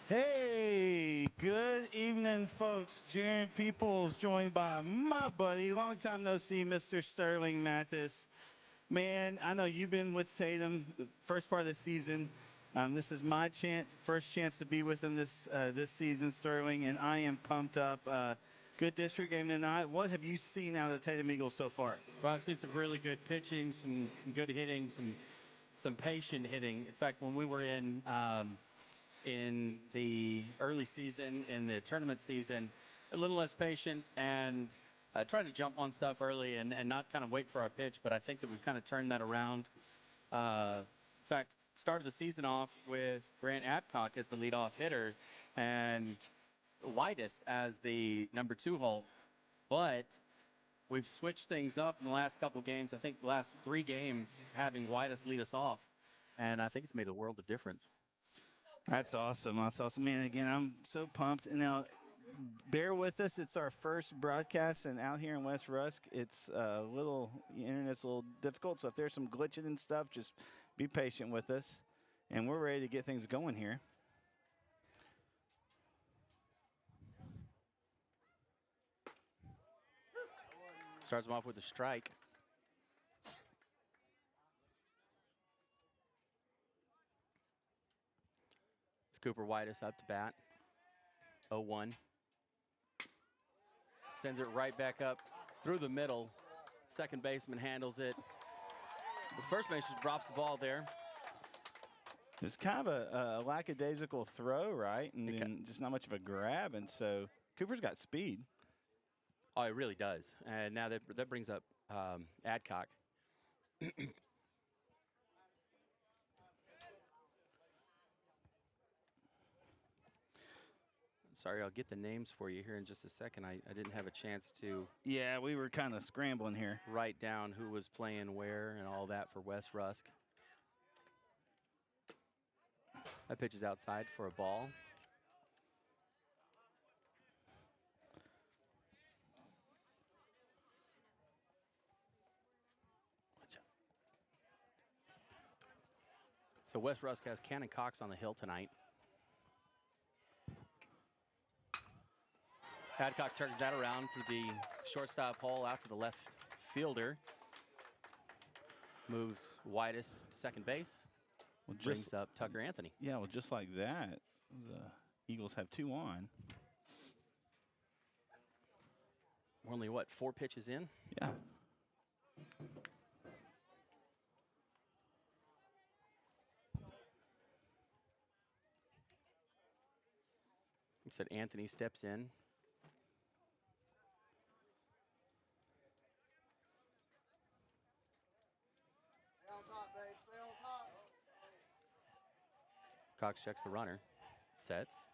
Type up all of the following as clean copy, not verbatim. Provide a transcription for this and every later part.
Hey, good evening, folks. Jaron Peoples, joined by my buddy, long time no see, Mr. Sterling Mathis. Man, I know you've been with Tatum the first part of the season. This is my first chance to be with him this season, Sterling, and I am pumped up. Good district game tonight. What have you seen out of the Tatum Eagles so far? Well, I've seen some really good pitching, some good hitting, some patient hitting. In fact, when we were in the early season, in the tournament season, a little less patient and tried to jump on stuff early and not kind of wait for our pitch. But I think that we've kind of turned that around. In fact, started the season off with Grant Adcock as the leadoff hitter and Whitus as the number 2 hole. But we've switched things up in the last couple of games. I think the last 3 games having Whitus lead us off. And I think it's made a world of difference. That's awesome. That's awesome. Man, again, I'm so pumped. And now, bear with us. It's our first broadcast, and out here in West Rusk, it's the internet's a little difficult. So if there's some glitching and stuff, just be patient with us. And we're ready to get things going here. Starts him off with a strike. It's Cooper Whitus up to bat. 0-1. Sends it right back up through the middle. Second baseman handles it. The first baseman drops the ball there. It's kind of a lackadaisical throw, right? And then just not much of a grab. And so Cooper's got speed. Oh, it really does. And now that brings up Adcock. Sorry, I'll get the names for you here in just a second. I didn't have a chance to. Yeah, we were kind of scrambling here. Write down who was playing where and all that for West Rusk. That pitch is outside for a ball. So West Rusk has Cannon Cox on the hill tonight. Adcock turns that around for the shortstop hole out to the left fielder. Moves Whitus to second base. Well, brings up Tucker Anthony. Yeah, well, just like that, the Eagles have 2 on. We're only, what, 4 pitches in? Yeah. Like I said, Anthony steps in. Stay on top, babe. Stay on top. Cox checks the runner. Sets.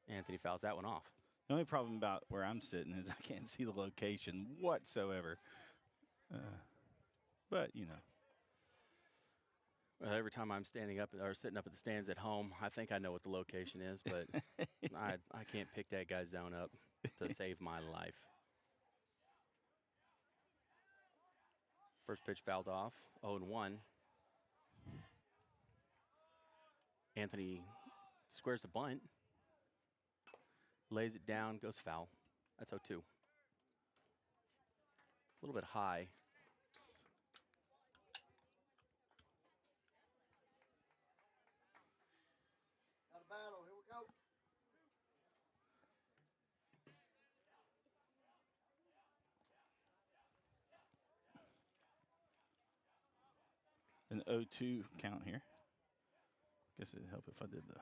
Anthony fouls that one off. The only problem about where I'm sitting is I can't see the location whatsoever. But, you know. Well, every time I'm standing up or sitting up at the stands at home, I think I know what the location is, but I can't pick that guy's zone up to save my life. First pitch fouled off, 0-1. Anthony squares the bunt, lays it down, goes foul. That's 0-2. A little bit high. Got a battle. Here we go. An 0-2 count here. Guess it'd help if I did the.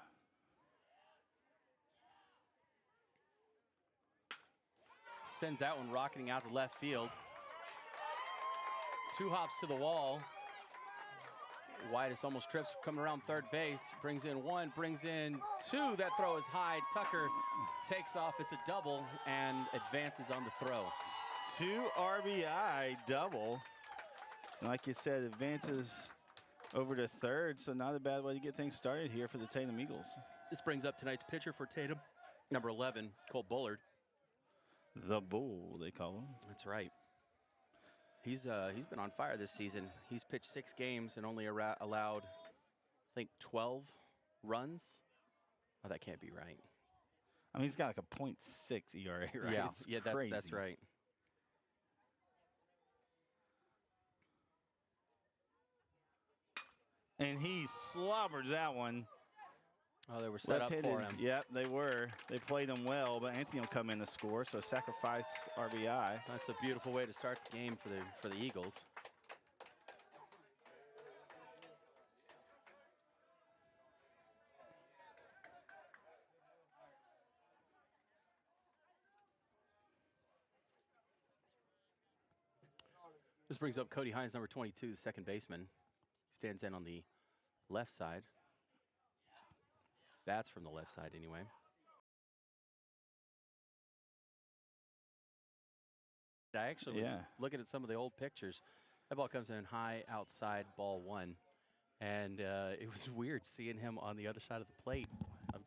Sends that one rocketing out to left field. 2 hops to the wall. Whitus almost trips, coming around third base. Brings in 1, brings in 2. That throw is high. Tucker takes off. It's a double and advances on the throw. 2 RBI double. And like you said, advances over to third, so not a bad way to get things started here for the Tatum Eagles. This brings up tonight's pitcher for Tatum, number 11, Cole Bullard. The Bull, they call him. That's right. He's been on fire this season. He's pitched 6 games and only allowed, I think, 12 runs. Oh, that can't be right. I mean, he's got like a .6 ERA, right? Yeah, It's yeah, crazy. that's right. And he slobbers that one. Oh, they were set up for him. Yep, they were. They played him well, but Anthony will come in to score, so sacrifice RBI. That's a beautiful way to start the game for the Eagles. This brings up Cody Hines, number 22, the second baseman. He stands in on the left side. Bats from the left side anyway. I actually was looking at some of the old pictures. That ball comes in high outside, ball 1. And it was weird seeing him on the other side of the plate. I've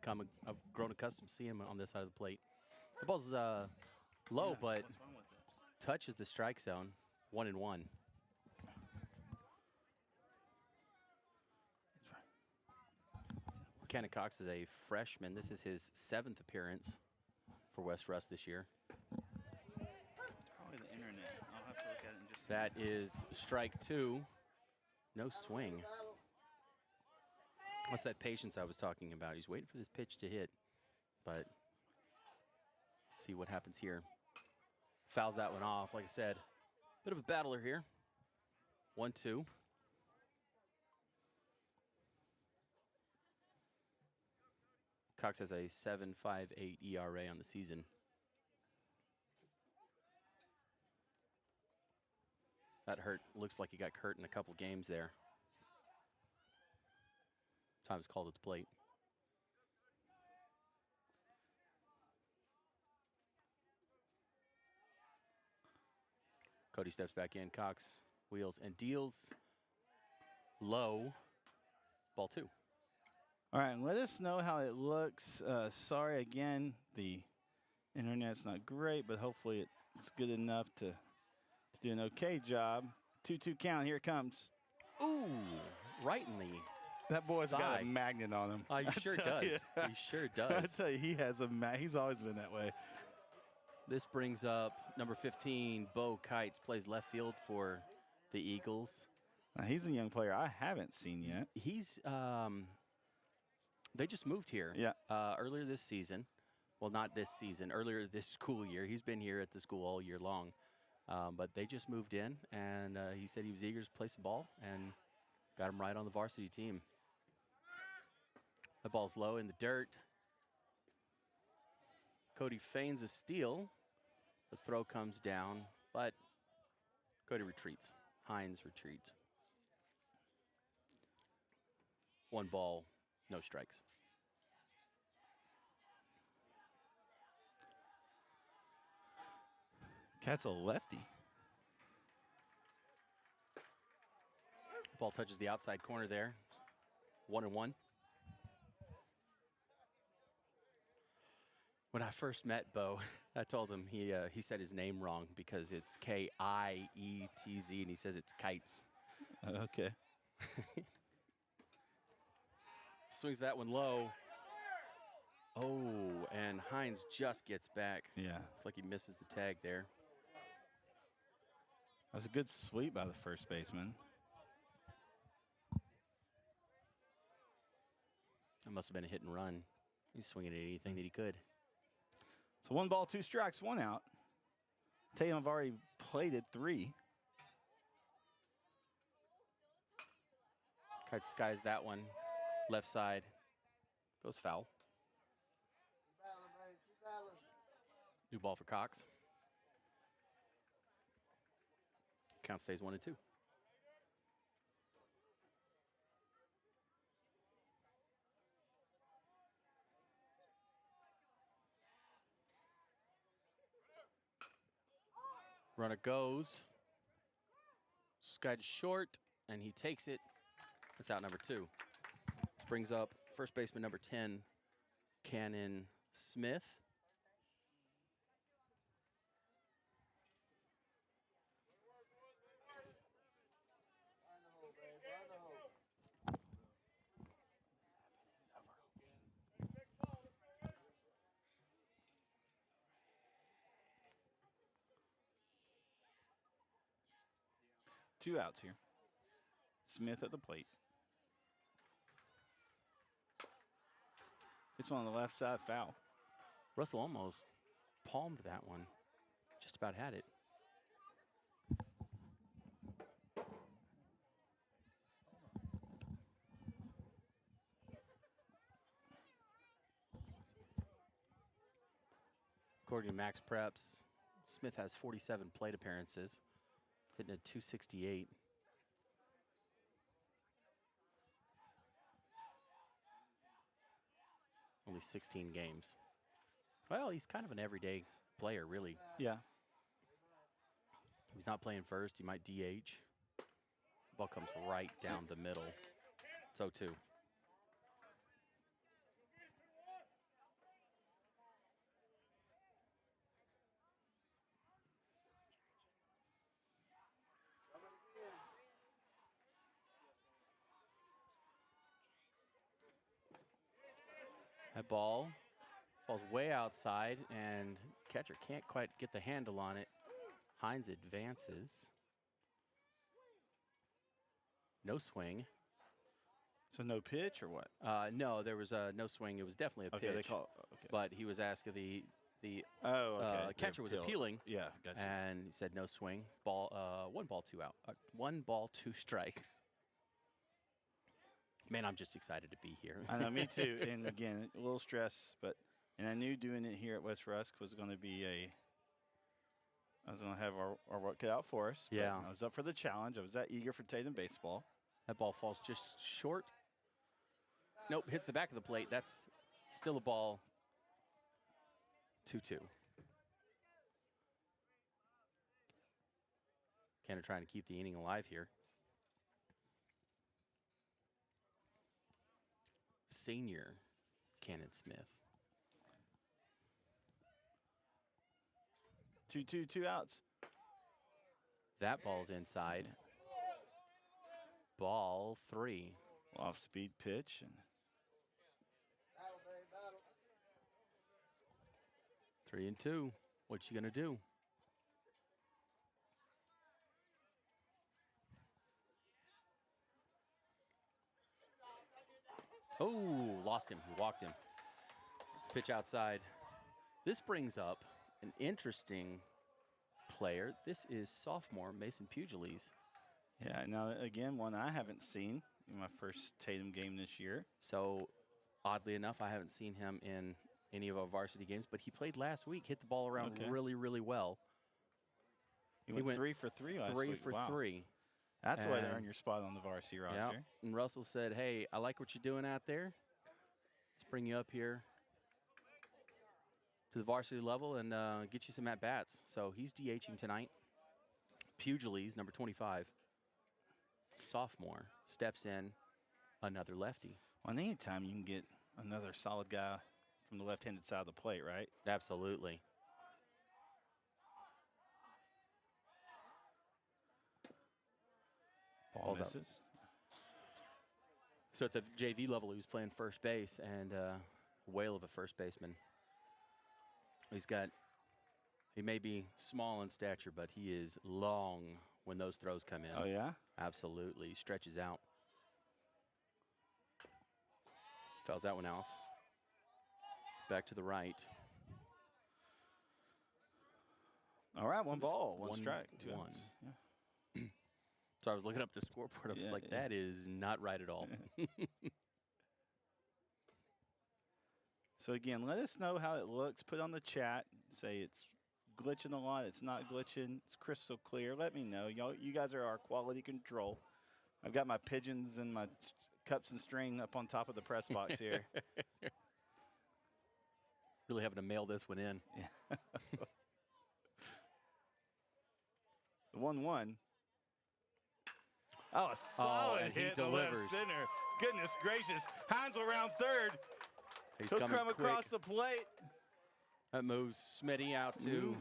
grown accustomed to seeing him on this side of the plate. The ball's low, but touches the strike zone. 1-1. Kenny Cox is a freshman. This is his 7th appearance for West Rusk this year. It's probably the internet. I'll have to look at it in just a That is strike 2. No swing. What's that patience I was talking about? He's waiting for this pitch to hit, but see what happens here. Fouls that one off. Like I said, bit of a battler here. 1-2. Cox has a 7.58 ERA on the season. That hurt. Looks like he got hurt in a couple games there. Time's called at the plate. Cody steps back in. Cox wheels and deals low. Ball 2. All right, and let us know how it looks. Sorry again, the internet's not great, but hopefully it's good enough to do an okay job. 2-2 count. Here it comes. Ooh, right in the That boy's got a side. magnet on him. He sure does. He sure I does. tell you, he has he's always been that way. This brings up number 15, Bo Kites, plays left field for the Eagles. Now, he's a young player I haven't seen yet. He's they just moved here. Yeah. Earlier this season. Well, not this season. Earlier this school year. He's been here at the school all year long. But they just moved in, and he said he was eager to play some ball, and got him right on the varsity team. The ball's low in the dirt. Cody feigns a steal. The throw comes down, but Cody retreats. Hines retreats. 1 ball, no strikes. Cat's a lefty. Ball touches the outside corner there. 1-1. When I first met Bo, I told him he said his name wrong because it's K-I-E-T-Z, and he says it's Kites. Okay. Swings that one low. Oh, and Hines just gets back. Yeah. It's like he misses the tag there. That was a good sweep by the first baseman. That must have been a hit and run. He's swinging at anything that he could. So 1 ball, 2 strikes, 1 out. Tatum have already plated 3. Kites skies that one. Left side. Goes foul. Keep battling, baby. Keep battling. New ball for Cox. Count stays 1-2. Runner goes. Skied short, and he takes it. That's out number 2. This brings up first baseman number 10, Cannon Smith. 2 outs here. Smith at the plate. It's on the left side, foul. Russell almost palmed that one. Just about had it. According to Max Preps, Smith has 47 plate appearances, hitting a 268. Only 16 games. Well, he's kind of an everyday player, really. Yeah. If he's not playing first, he might DH. Ball comes right down the middle. It's 0-2. That ball falls way outside, and catcher can't quite get the handle on it. Hines advances. No swing. So no pitch or what? No, there was no swing. It was definitely a pitch. They call okay. But he was asking the catcher was appealing. Yeah, gotcha. And he said no swing. Ball, 1 ball, 2 out. 1 ball, 2 strikes. Man, I'm just excited to be here. I know, me too. And again, a little stress, and I knew doing it here at West Rusk was going to be I was going to have our work cut out for us. Yeah. I was up for the challenge. I was that eager for Tatum baseball. That ball falls just short. Nope, hits the back of the plate. That's still a ball. 2-2. Cannon trying to keep the inning alive here. Senior Cannon Smith. 2-2, 2 outs. That ball's inside. Ball 3. Off speed pitch. And 3-2. What you gonna do? Oh, lost him. He walked him. Pitch outside. This brings up an interesting player. This is sophomore Mason Pugiles. yeah, now again, one I haven't seen in my first Tatum game this year. So, oddly enough, I haven't seen him in any of our varsity games, but he played last week, hit the ball around really, really well. He went 3 for 3 last week. 3 for 3. That's why to earn your spot on the varsity roster. Yep. And Russell said, hey, I like what you're doing out there. Let's bring you up here to the varsity level and get you some at-bats. So he's DHing tonight. Pugiles, number 25, sophomore, steps in, another lefty. Well, anytime you can get another solid guy from the left-handed side of the plate, right? Absolutely. Ball misses. So at the JV level, he was playing first base, and whale of a first baseman. He may be small in stature, but he is long when those throws come in. Oh, yeah? Absolutely. He stretches out. Fouls that one off. Back to the right. All right, 1 ball, 1 strike, 2 1. outs. Yeah. So I was looking up the scoreboard. I was like, that is not right at all. So, again, let us know how it looks. Put on the chat. Say it's glitching a lot. It's not glitching. It's crystal clear. Let me know. You guys are our quality control. I've got my pigeons and my cups and string up on top of the press box here. Really having to mail this one in. Yeah. The 1-1. Oh, a solid hit in the left center. Goodness gracious. Hines around third. He'll come across the plate. That moves Smitty out to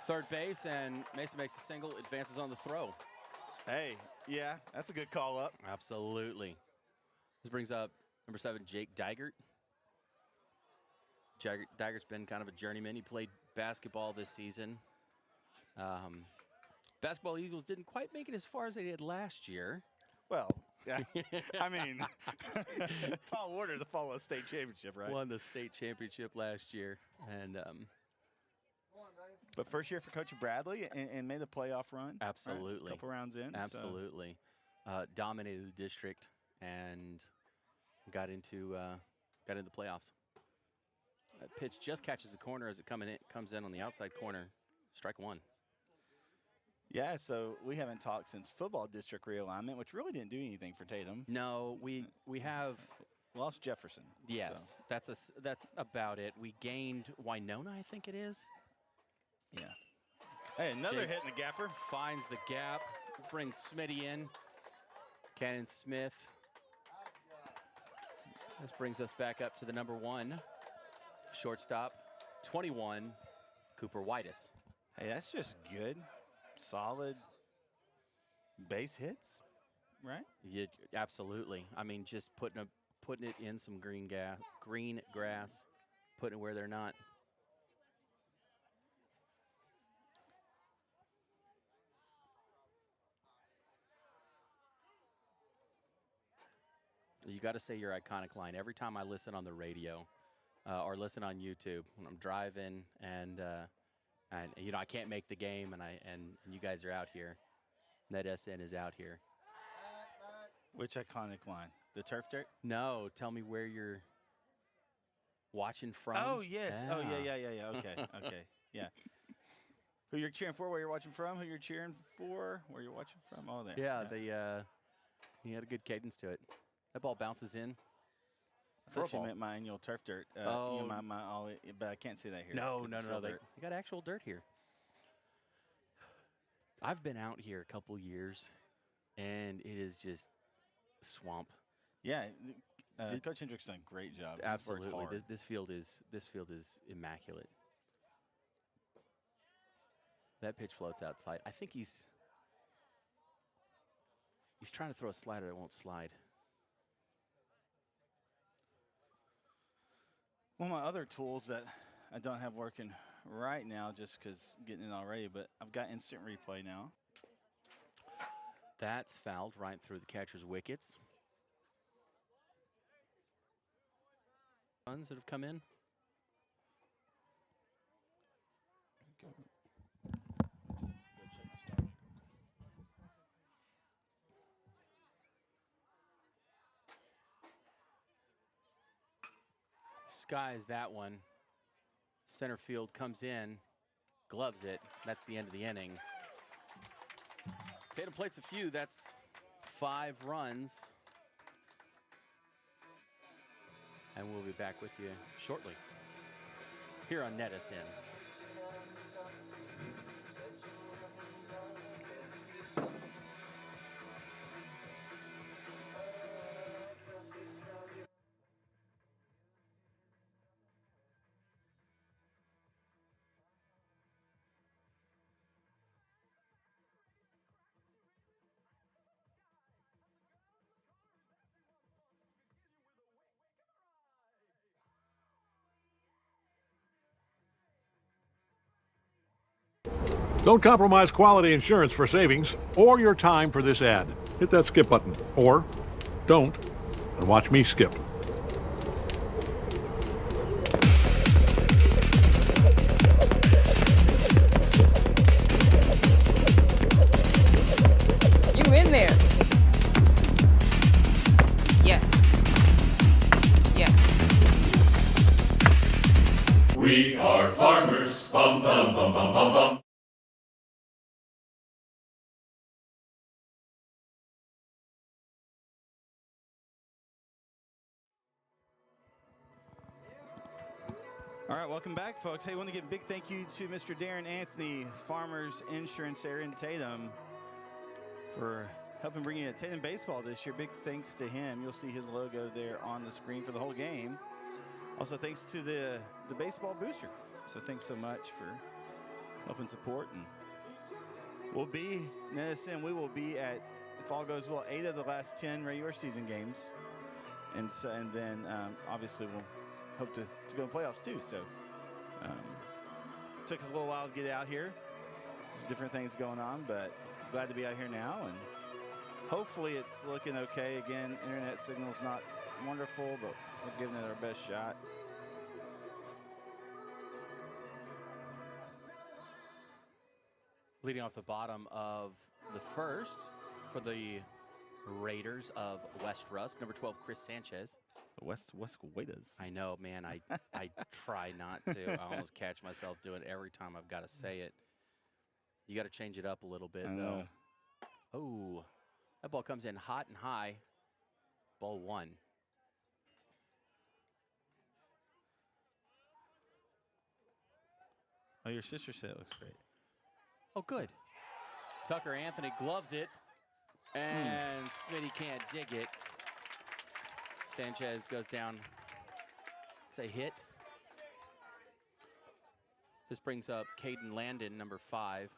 third base, and Mason makes a single, advances on the throw. Hey, yeah, that's a good call up. Absolutely. This brings up number 7, Jake Dygert. Dygert's been kind of a journeyman. He played basketball this season. Basketball Eagles didn't quite make it as far as they did last year. Well, yeah. I mean, tall order to follow a state championship, right? Won the state championship last year. And but first year for Coach Bradley and made the playoff run. absolutely. Right? A couple rounds in. Absolutely. Dominated the district and got into the playoffs. That pitch just catches the corner as it comes in on the outside corner. Strike one. Yeah, so we haven't talked since football district realignment, which really didn't do anything for Tatum. No, we have lost Jefferson. Yes, so. That's about it. We gained Winona, I think it is. Yeah. Hey, another hit in the gapper. Finds the gap, brings Smitty in. Cannon Smith. This brings us back up to the number 1 shortstop, 21, Cooper Whitus. Hey, that's just good. Solid base hits, right? Yeah, absolutely. I mean, just putting it in some green grass, putting it where they're not. You got to say your iconic line every time I listen on the radio or listen on YouTube when I'm driving and you know I can't make the game and you guys are out here. NETSN is out here. Which iconic line? The turf dirt? No, tell me where you're watching from. Oh yes. Yeah. Oh yeah. Okay. Yeah. Who you're cheering for? Where you're watching from? Who you're cheering for? Where you're watching from? Oh, there. Yeah. He had a good cadence to it. That ball bounces in. I thought you meant my annual turf dirt. You know, but I can't say that here. No. They got actual dirt here. I've been out here a couple years, and it is just swamp. Yeah, Coach Hendrick's done a great job. Absolutely, this field is immaculate. That pitch floats outside. I think he's trying to throw a slider that won't slide. One of my other tools that I don't have working right now just because getting it already, but I've got instant replay now. That's fouled right through the catcher's wickets. Runs that have come in. Skies that one. Center field comes in, gloves it. That's the end of the inning. Tatum plates a few. That's 5 runs. And we'll be back with you shortly here on NETSN. Don't compromise quality insurance for savings or your time for this ad. Hit that skip button, or don't, and watch me skip. You in there? Yes. Yes. We are farmers. Bum, bum, bum, bum, bum, bum. All right, welcome back, folks. Hey, I want to give a big thank you to Mr. Darren Anthony, Farmers Insurance there in Tatum, for helping bring in Tatum baseball this year. Big thanks to him. You'll see his logo there on the screen for the whole game. Also, thanks to the baseball booster. So thanks so much for helping support. And we'll be, NETSN, we will be at, if all goes well, 8 of the last 10 regular season games. And then obviously we'll hope to go to playoffs too. So took us a little while to get out here. There's different things going on, but glad to be out here now, and hopefully it's looking okay. Again, internet signal's not wonderful, but we're giving it our best shot. Leading off the bottom of the first for the Raiders of West Rusk, number 12, Chris Sanchez. West Waiters. I know, man. I try not to. I almost catch myself doing it every time I've got to say it. You got to change it up a little bit, though. Oh, that ball comes in hot and high. Ball 1. Oh, your sister said it looks great. Oh, good. Tucker Anthony gloves it, and Smitty can't dig it. Sanchez goes down. It's a hit. This brings up Caden Landon, number 5.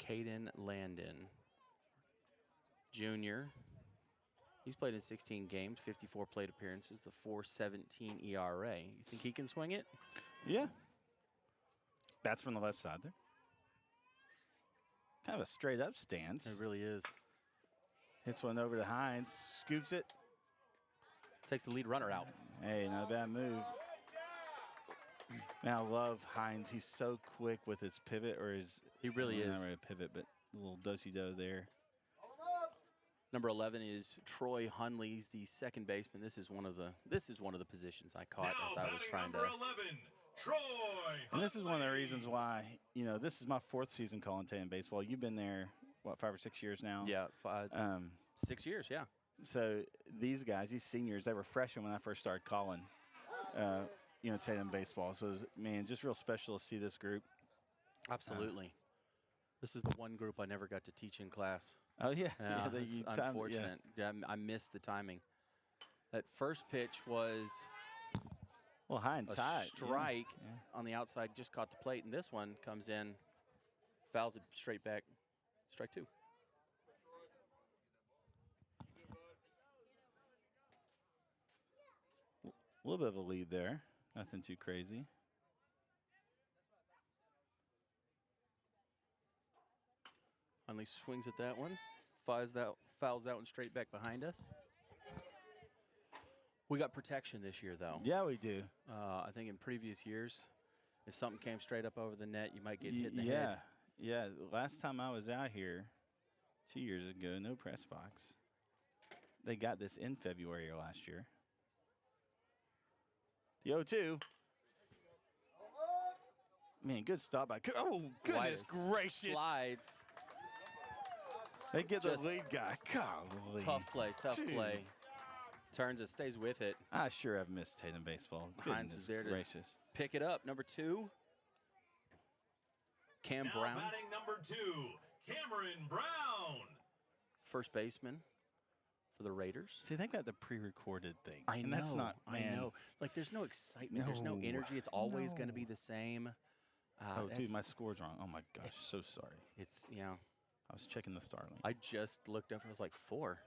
Caden Landon. Junior. He's played in 16 games, 54 plate appearances, the 4.17 ERA. You think he can swing it? Yeah. Bats from the left side there. Kind of a straight up stance. It really is. Hits one over to Hines, scoops it. Takes the lead runner out. Hey, not a bad move. Man, I love Hines. He's so quick with his pivot, or his. He really is. Not really a pivot, but a little do-si-do there. Number 11 is Troy Hunley. He's the second baseman. This is one of the positions I caught as I was trying to. 11, Troy. And this is one of the reasons why, this is my 4th season calling Tatum baseball. You've been there, what, 5 or 6 years now? Yeah, 6 years, yeah. So these guys, these seniors, they were freshmen when I first started calling, Tatum baseball. So, man, just real special to see this group. Absolutely. This is the one group I never got to teach in class. Oh, yeah. It's unfortunate. Yeah, I missed the timing. That first pitch was high and tight. Strike on the outside, just caught the plate. And this one comes in, fouls it straight back. Strike 2. A little bit of a lead there. Nothing too crazy. Hunley swings at that one, fouls that one straight back behind us. We got protection this year, though. Yeah, we do. I think in previous years, if something came straight up over the net, you might get hit in the head. Yeah. Last time I was out here 2 years ago, no press box. They got this in February of last year. The 0-2. Man, good stop by. Oh, goodness gracious. Slides. They get the lead guy. Golly. Tough play. Turns it, stays with it. I sure have missed Tatum baseball. Hines was there to pick it up. Number 2, Cam Now Brown. batting number 2, Cameron Brown. First baseman for the Raiders. See, they've got the pre-recorded thing. I know. That's not, man. I know. Like, there's no excitement. There's no energy. It's always going to be the same. Dude, my score's wrong. Oh, my gosh. So sorry. It's, I was checking the Starlink. I just looked up. It was like 4.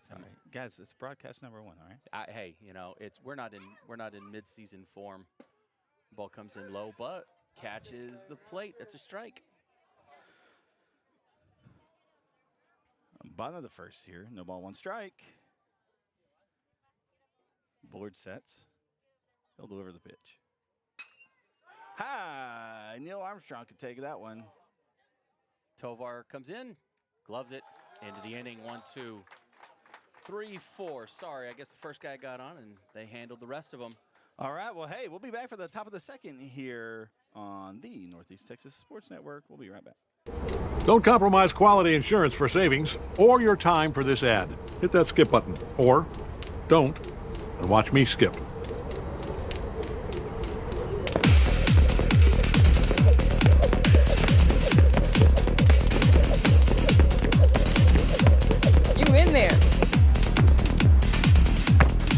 Sorry, guys. It's broadcast number 1. All right. Hey, we're not in mid-season form. Ball comes in low, but catches the plate. That's a strike. Bottom of the first here. No ball, 1 strike. Board sets. He'll deliver the pitch. Hi, Neil Armstrong could take that one. Tovar comes in, gloves it into the inning. 1-2. 3-4. Sorry, I guess the first guy got on, and they handled the rest of them. All right, well, hey, we'll be back for the top of the second here on the Northeast Texas Sports Network. We'll be right back. Don't compromise quality insurance for savings or your time for this ad. Hit that skip button, or don't, and watch me skip. You in there?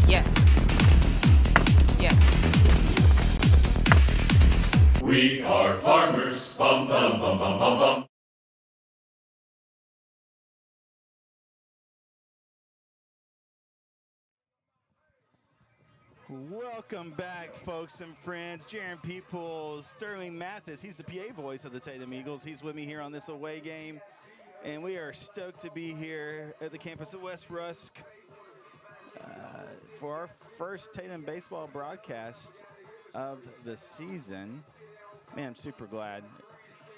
Yes. Yes. We are farmers. Bum, bum, bum, bum, bum, bum. Welcome back, folks and friends. Jaron Peoples, Sterling Mathis. He's the PA voice of the Tatum Eagles. He's with me here on this away game. And we are stoked to be here at the campus of West Rusk for our first Tatum baseball broadcast of the season. Man, I'm super glad.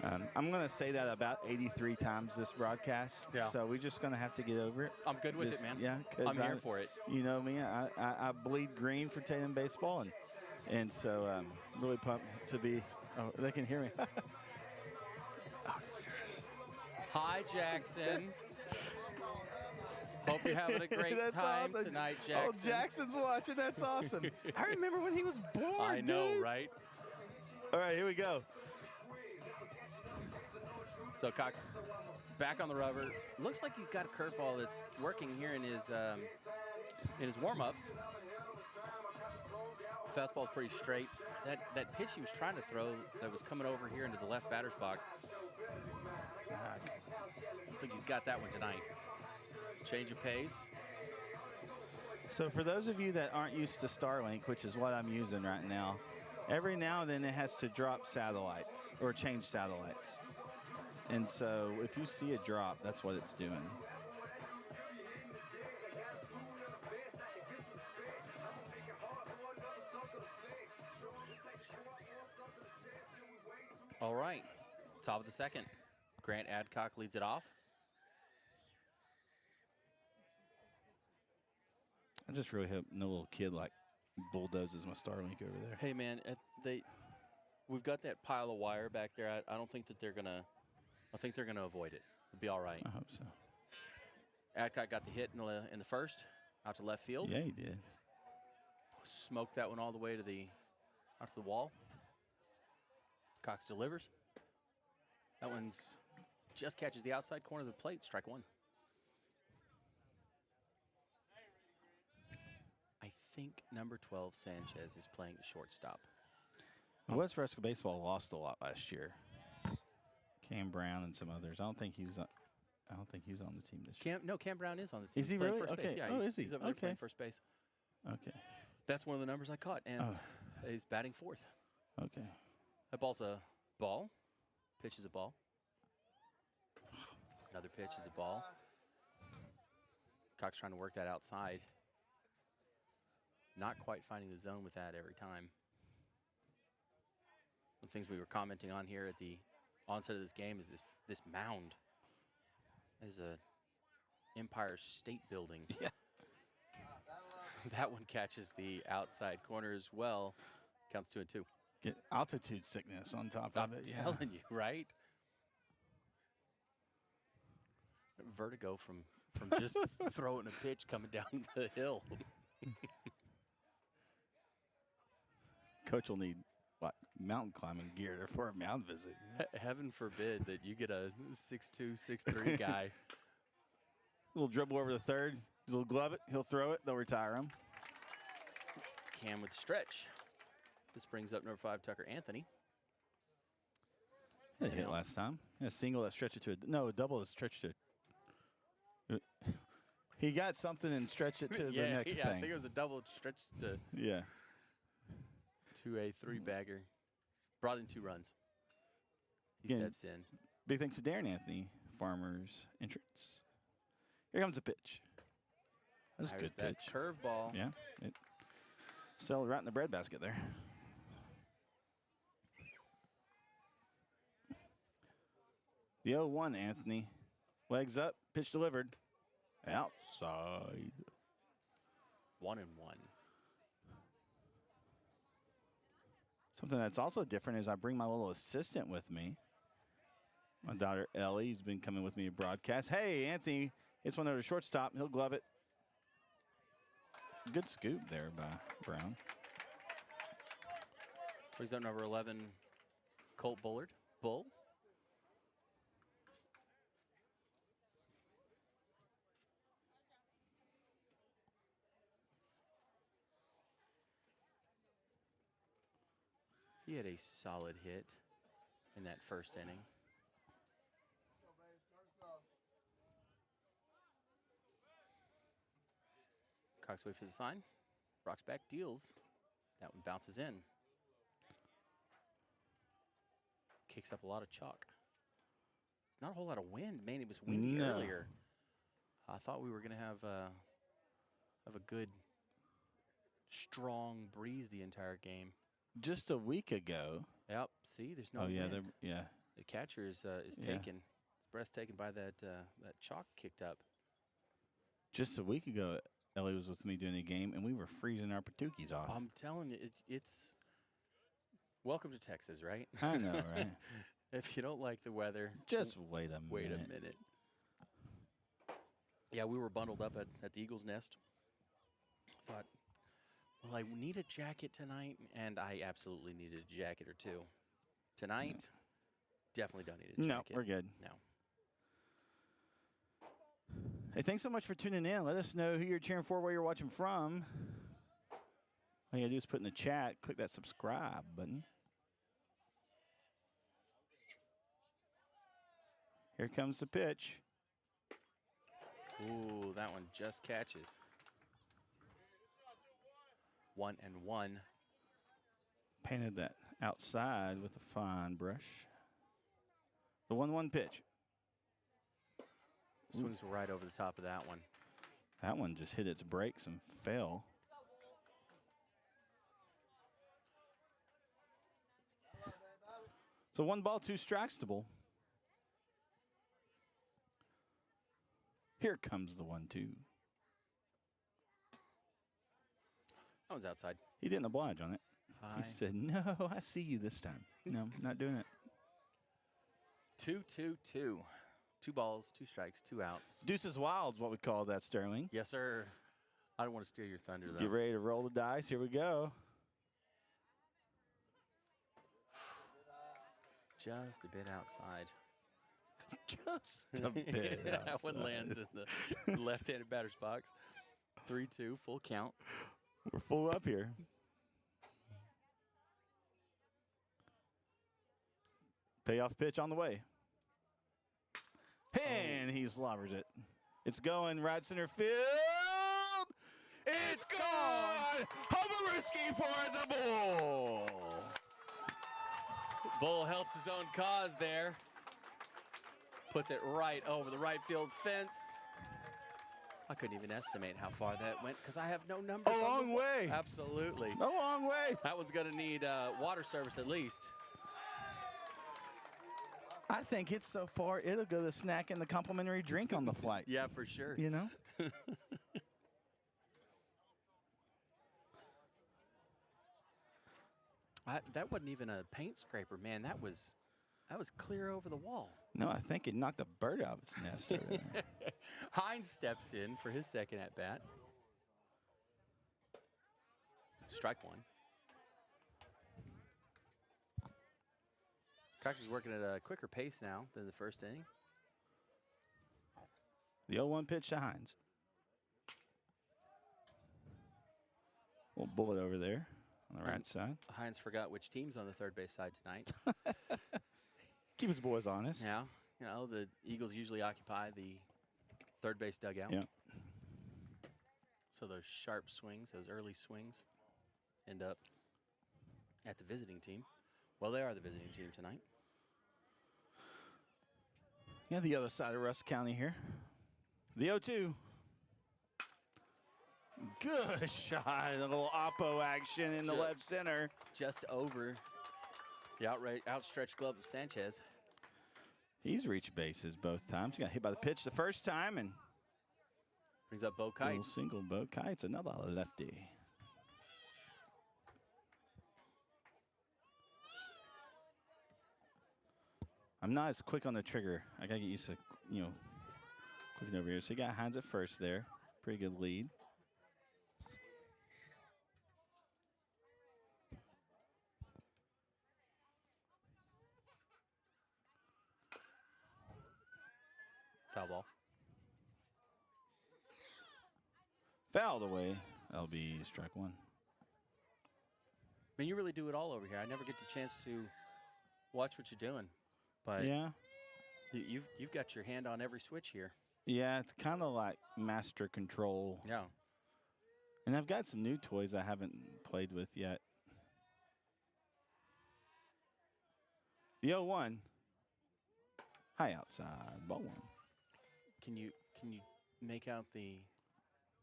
I'm going to say that about 83 times this broadcast. Yeah. So we're just going to have to get over it. I'm good with it, man. Yeah. I'm here for it. You know me, I bleed green for Tatum baseball. And so I'm really pumped to be. Oh, they can hear me. Hi, Jackson. Hope you're having a great time awesome. tonight, Oh, Jackson. Jackson's watching. That's awesome. I remember when he was born, I know, dude. right? All right, here we go. So Cox back on the rubber. Looks like he's got a curveball that's working here in his warm-ups. Fastball's pretty straight. That pitch he was trying to throw that was coming over here into the left batter's box. I don't think he's got that one tonight. Change of pace. So for those of you that aren't used to Starlink, which is what I'm using right now, every now and then it has to drop satellites or change satellites. And so if you see a drop, that's what it's doing. All right, top of the second. Grant Adcock leads it off. I just really hope no little kid like bulldozes my Starlink over there. Hey man, we've got that pile of wire back there. I don't think that they're gonna. I think they're gonna avoid it. It'll be all right. I hope so. Adcock got the hit in the first, out to left field. Yeah, he did. Smoked that one all the way to out to the wall. Cox delivers. That one's just catches the outside corner of the plate. Strike one. I think number 12 Sanchez is playing the shortstop. West Rusk baseball lost a lot last year. Cam Brown and some others. I don't think he's on the team this year. Cam Brown is on the team. Is he He's playing really? First base. Okay. Yeah, Oh, he's, is he? he's over there Okay. playing first base. Okay. That's one of the numbers I caught, and he's batting fourth. Okay. That ball's a ball. Pitch is a ball. Another pitch is a ball. Cox trying to work that outside. Not quite finding the zone with that every time. One of the things we were commenting on here at the onset of this game is this mound. Is a Empire State Building. Yeah. That one catches the outside corner as well. Counts 2-2. Get altitude sickness on top I'm of it. telling you, right? Vertigo from just throwing a pitch coming down the hill. Coach will need mountain climbing gear for a mound visit. Heaven forbid that you get a 6'2", 6'3" guy. A little dribble over the third. He'll glove it. He'll throw it. They'll retire him. Cam with the stretch. This brings up number 5, Tucker Anthony. He hit last time. A single that stretched it to a double that stretched it. He got something and stretched it to the next thing. I think it was a double stretch to a 3-bagger. Brought in 2 runs. He steps in. Big thanks to Darren Anthony, Farmers Entrance. Here comes a pitch. That's a good that pitch. Curveball. Yeah. It settled right in the breadbasket there. The 0-1, Anthony. Legs up, pitch delivered. Outside. 1-1. Something that's also different is I bring my little assistant with me. My daughter Ellie has been coming with me to broadcast. Hey, Anthony, it's one over to shortstop. He'll glove it. Good scoop there by Brown. Brings up number 11, Colt Bullard. Bull. He had a solid hit in that first inning. Cox waits for the sign. Rocks back, deals. That one bounces in. Kicks up a lot of chalk. Not a whole lot of wind. Man, it was windy earlier. I thought we were going to have a good, strong breeze the entire game. Just a week ago. Yep. See, there's no wind. The catcher is taken. His breath's taken by that chalk kicked up. Just a week ago, Ellie was with me doing a game, and we were freezing our patookies off. I'm telling you, it's welcome to Texas, right? I know, right? If you don't like the weather, just wait a minute. Wait a minute. Yeah, we were bundled up at the Eagle's Nest. Thought, well, I need a jacket tonight, and I absolutely needed a jacket or two. Tonight, definitely don't need a jacket. No, we're good. No. Hey, thanks so much for tuning in. Let us know who you're cheering for, where you're watching from. All you gotta do is put in the chat, click that subscribe button. Here comes the pitch. Ooh, that one just catches. 1-1. Painted that outside with a fine brush. The 1-1 pitch. Swings right over the top of that one. That one just hit its brakes and fell. So 1 ball, 2 strikes to Bull. Here comes the 1-2. That one's outside. He didn't oblige on it. He said, no, I see you this time. No, not doing it. 2-2-2. 2 balls, 2 strikes, 2 outs. Deuces Wild's what we call that, Sterling. Yes, sir. I don't want to steal your thunder, though. Get ready to roll the dice. Here we go. Just a bit outside. Just a bit outside. That one lands in the left-handed batter's box. 3-2, full count. We're full up here. Payoff pitch on the way. And he slobbers it. It's going right center field. It's gone! Homerooski for the Bull. Bull helps his own cause there. Puts it right over the right field fence. I couldn't even estimate how far that went because I have no numbers. A long way. Absolutely. A long way. That one's going to need water service at least. I think it's so far, it'll go the snack and the complimentary drink on the flight. Yeah, for sure. You know? That wasn't even a paint scraper, man. That was clear over the wall. No, I think it knocked a bird out of its nest over there. Hines steps in for his second at-bat. Strike 1. Cox is working at a quicker pace now than the first inning. The 0-1 pitch to Hines. Little bullet over there on the right side. Hines forgot which team's on the third base side tonight. Keep his boys honest. Yeah, you know, the Eagles usually occupy the third base dugout. Yeah. So those sharp swings, those early swings, end up at the visiting team. Well, they are the visiting team tonight. Yeah, the other side of Rusk County here. The 0-2. Good shot. A little oppo action in the left center. Just over the outstretched glove of Sanchez. He's reached bases both times. He got hit by the pitch the first time and brings up Bo Kite. Single Bo Kite's another lefty. I'm not as quick on the trigger. I gotta get used to, clicking over here. So he got Hines at first there. Pretty good lead. Foul ball. Fouled away. That'll be strike 1. I mean, you really do it all over here. I never get the chance to watch what you're doing. But yeah, you've got your hand on every switch here. Yeah, it's kind of like master control. Yeah. And I've got some new toys I haven't played with yet. The 0-1. High outside, ball 1. Can you make out the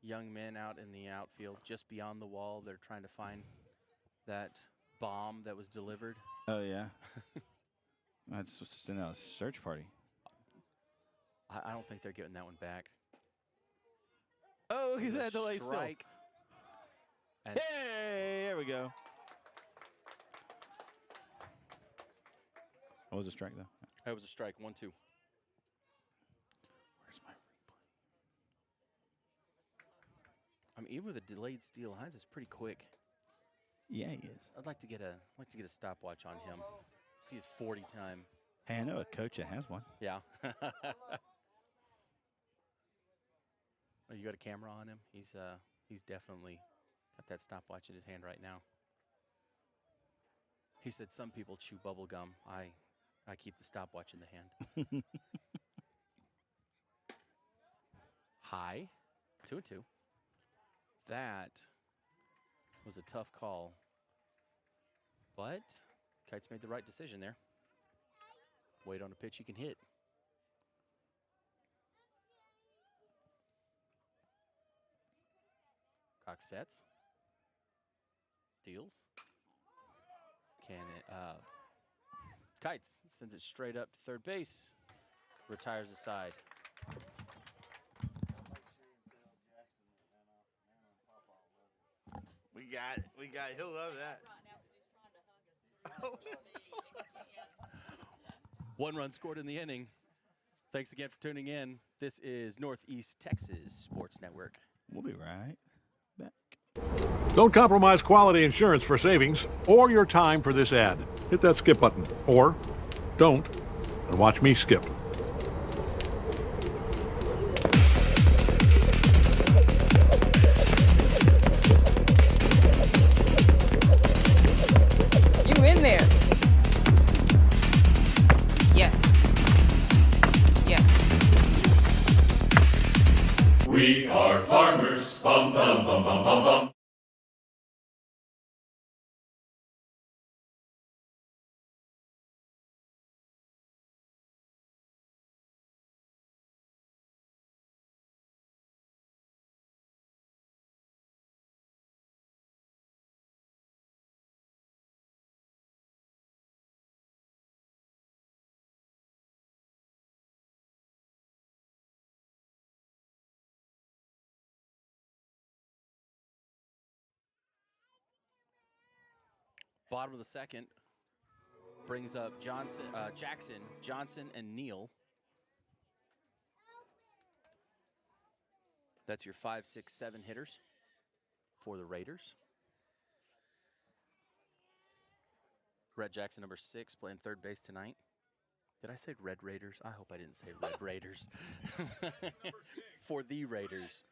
young men out in the outfield just beyond the wall? They're trying to find that bomb that was delivered. Oh, yeah. That's just a search party. I don't think they're getting that one back. Oh, look at that delay still. Strike. Hey, there we go. What was a strike, though? That was a strike, 1-2. Where's my replay? I mean, even with a delayed steal, Hines is pretty quick. Yeah, he is. I'd like to get a stopwatch on him. See his 40 time. Hey, I know a coach that has one. Yeah. Oh, you got a camera on him? He's definitely got that stopwatch in his hand right now. He said some people chew bubble gum. I keep the stopwatch in the hand. High, 2-2. That was a tough call, but Kite's made the right decision there. Wait on a pitch you can hit. Cox sets. Deals. Can it? Kites sends it straight up to third base. Retires the side. We got it. We got it. He'll love that. 1 run scored in the inning. Thanks again for tuning in. This is Northeast Texas Sports Network. We'll be right back. Don't compromise quality insurance for savings or your time for this ad. Hit that skip button, or don't, and watch me skip. You in there? Yes. Yes. We are farmers. Bum, bum, bum, bum, bum, bum. Bottom of the second brings up Jackson, Johnson, and Neal. That's your 5, 6, 7 hitters for the Raiders. Red Jackson, number 6, playing third base tonight. Did I say Red Raiders? I hope I didn't say Red Raiders. For the Raiders.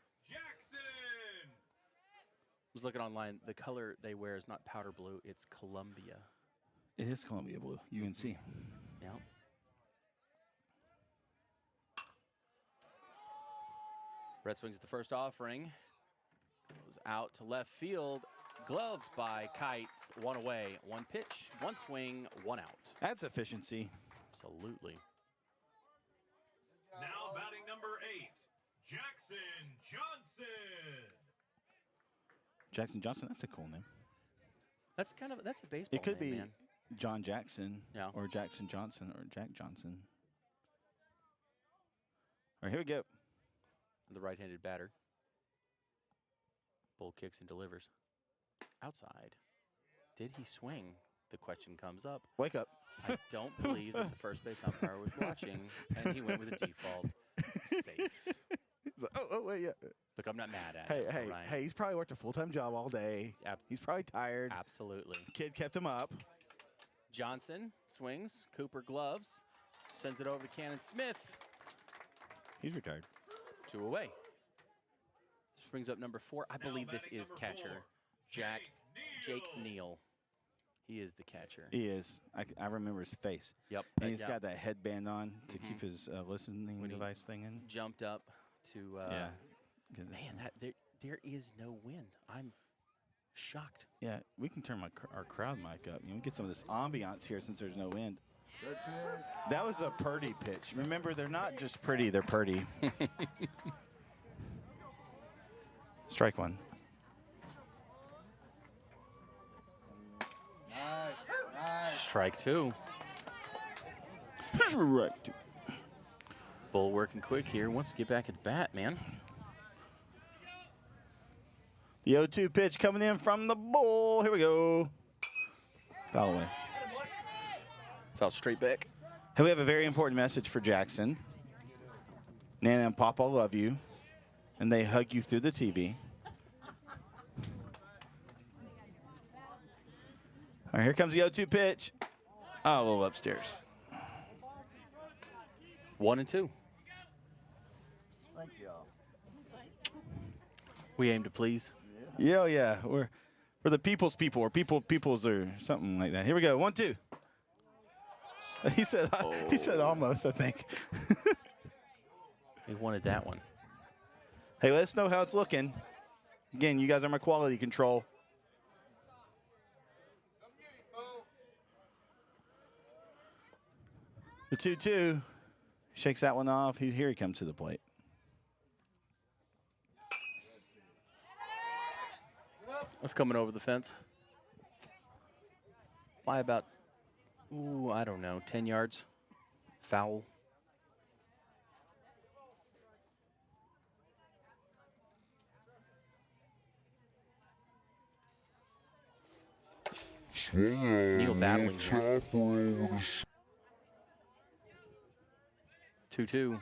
I was looking online. The color they wear is not powder blue. It's Columbia. It is Columbia blue. UNC. Yeah. Red swings at the first offering. Goes out to left field. Gloved by Kites. 1 away. 1 pitch. 1 swing. 1 out. That's efficiency. Absolutely. Now batting number 8, Jackson Johnson. Jackson Johnson, that's a cool name. That's a baseball It could name, be man. John Jackson, Yeah. or Jackson Johnson, or Jack Johnson. All right, here we go. The right-handed batter. Bull kicks and delivers. Outside. Did he swing? The question comes up. Wake up. I don't believe that the first base umpire was watching, and he went with a default. Safe. He's like, oh, wait, yeah. Look, I'm not mad at him. Ryan. Hey, he's probably worked a full-time job all day. He's probably tired. Absolutely. The kid kept him up. Johnson swings. Cooper gloves. Sends it over to Cannon Smith. He's retired. 2 away. This brings up number 4. I believe this is catcher. Jake Neal. He is the catcher. He is. I remember his face. Yep. And he's got that headband on to keep his listening When device thing in. Jumped up to yeah. man, There is no wind. I'm shocked. Yeah, we can turn our crowd mic up. You know, get some of this ambiance here since there's no wind. That was a Purdy pitch. Remember, they're not just pretty, they're Purdy. Strike one. Nice. Strike two. Strike two. Bull working quick here. Wants to get back at the bat, man. The 0-2 pitch coming in from the Bull. Here we go. Foul away. Foul straight back. Hey, we have a very important message for Jackson. Nana and Papa love you, and they hug you through the TV. All right, here comes the 0-2 pitch. Oh, a little upstairs. 1-2. Thank y'all. We aim to please. Yeah, oh yeah. We're the people's people, or peoples, or something like that. Here we go. 1-2. He said almost, I think. He wanted that one. Hey, let us know how it's looking. Again, you guys are my quality control. The 2-2 shakes that one off. Here he comes to the plate. That's coming over the fence. By about, I don't know, 10 yards. Foul. Neil battling here. 2-2.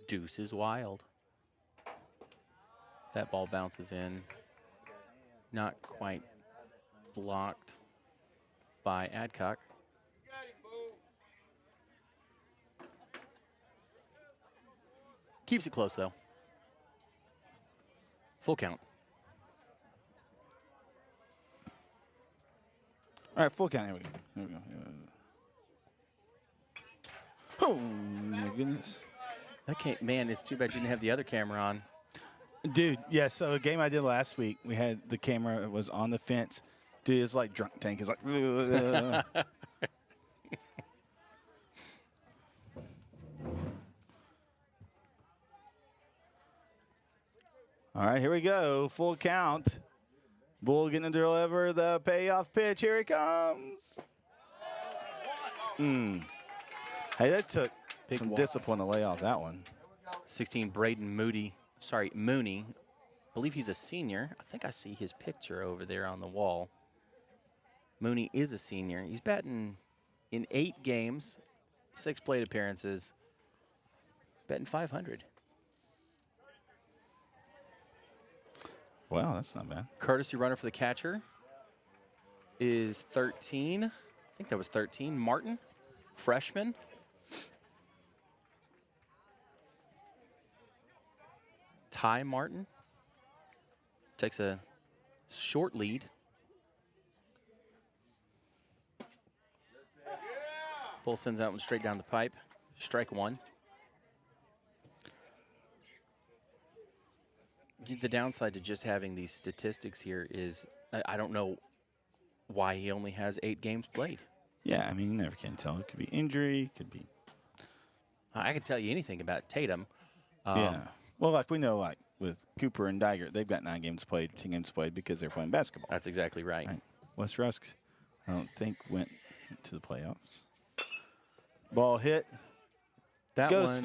Deuce is wild. That ball bounces in. Not quite blocked by Adcock. Keeps it close, though. Full count. All right, full count. Here we go. Here we go. Oh, my goodness. Okay, man, it's too bad you didn't have the other camera on. Dude, yeah, so a game I did last week, we had the camera was on the fence. Dude, it's like drunk tank. It's like, all right, here we go. Full count. Bull getting to deliver the payoff pitch. Here he comes. Hey, that took Big some walk. discipline to lay off that one. 16, Braden Mooney. I believe he's a senior. I think I see his picture over there on the wall. Mooney is a senior. He's batting in 8 games, 6 plate appearances, batting 500. Wow, that's not bad. Courtesy runner for the catcher is 13. I think that was 13. Martin, freshman. Ty Martin takes a short lead. Bull sends that one straight down the pipe. Strike one. The downside to just having these statistics here is I don't know why he only has 8 games played. Yeah, I mean, you never can tell. It could be injury, could be. I can tell you anything about Tatum. Yeah. Well, like we know, like with Cooper and Digert, they've got 9 games played, 10 games played because they're playing basketball. That's exactly right. Wes Rusk, I don't think went to the playoffs. Ball hit. That goes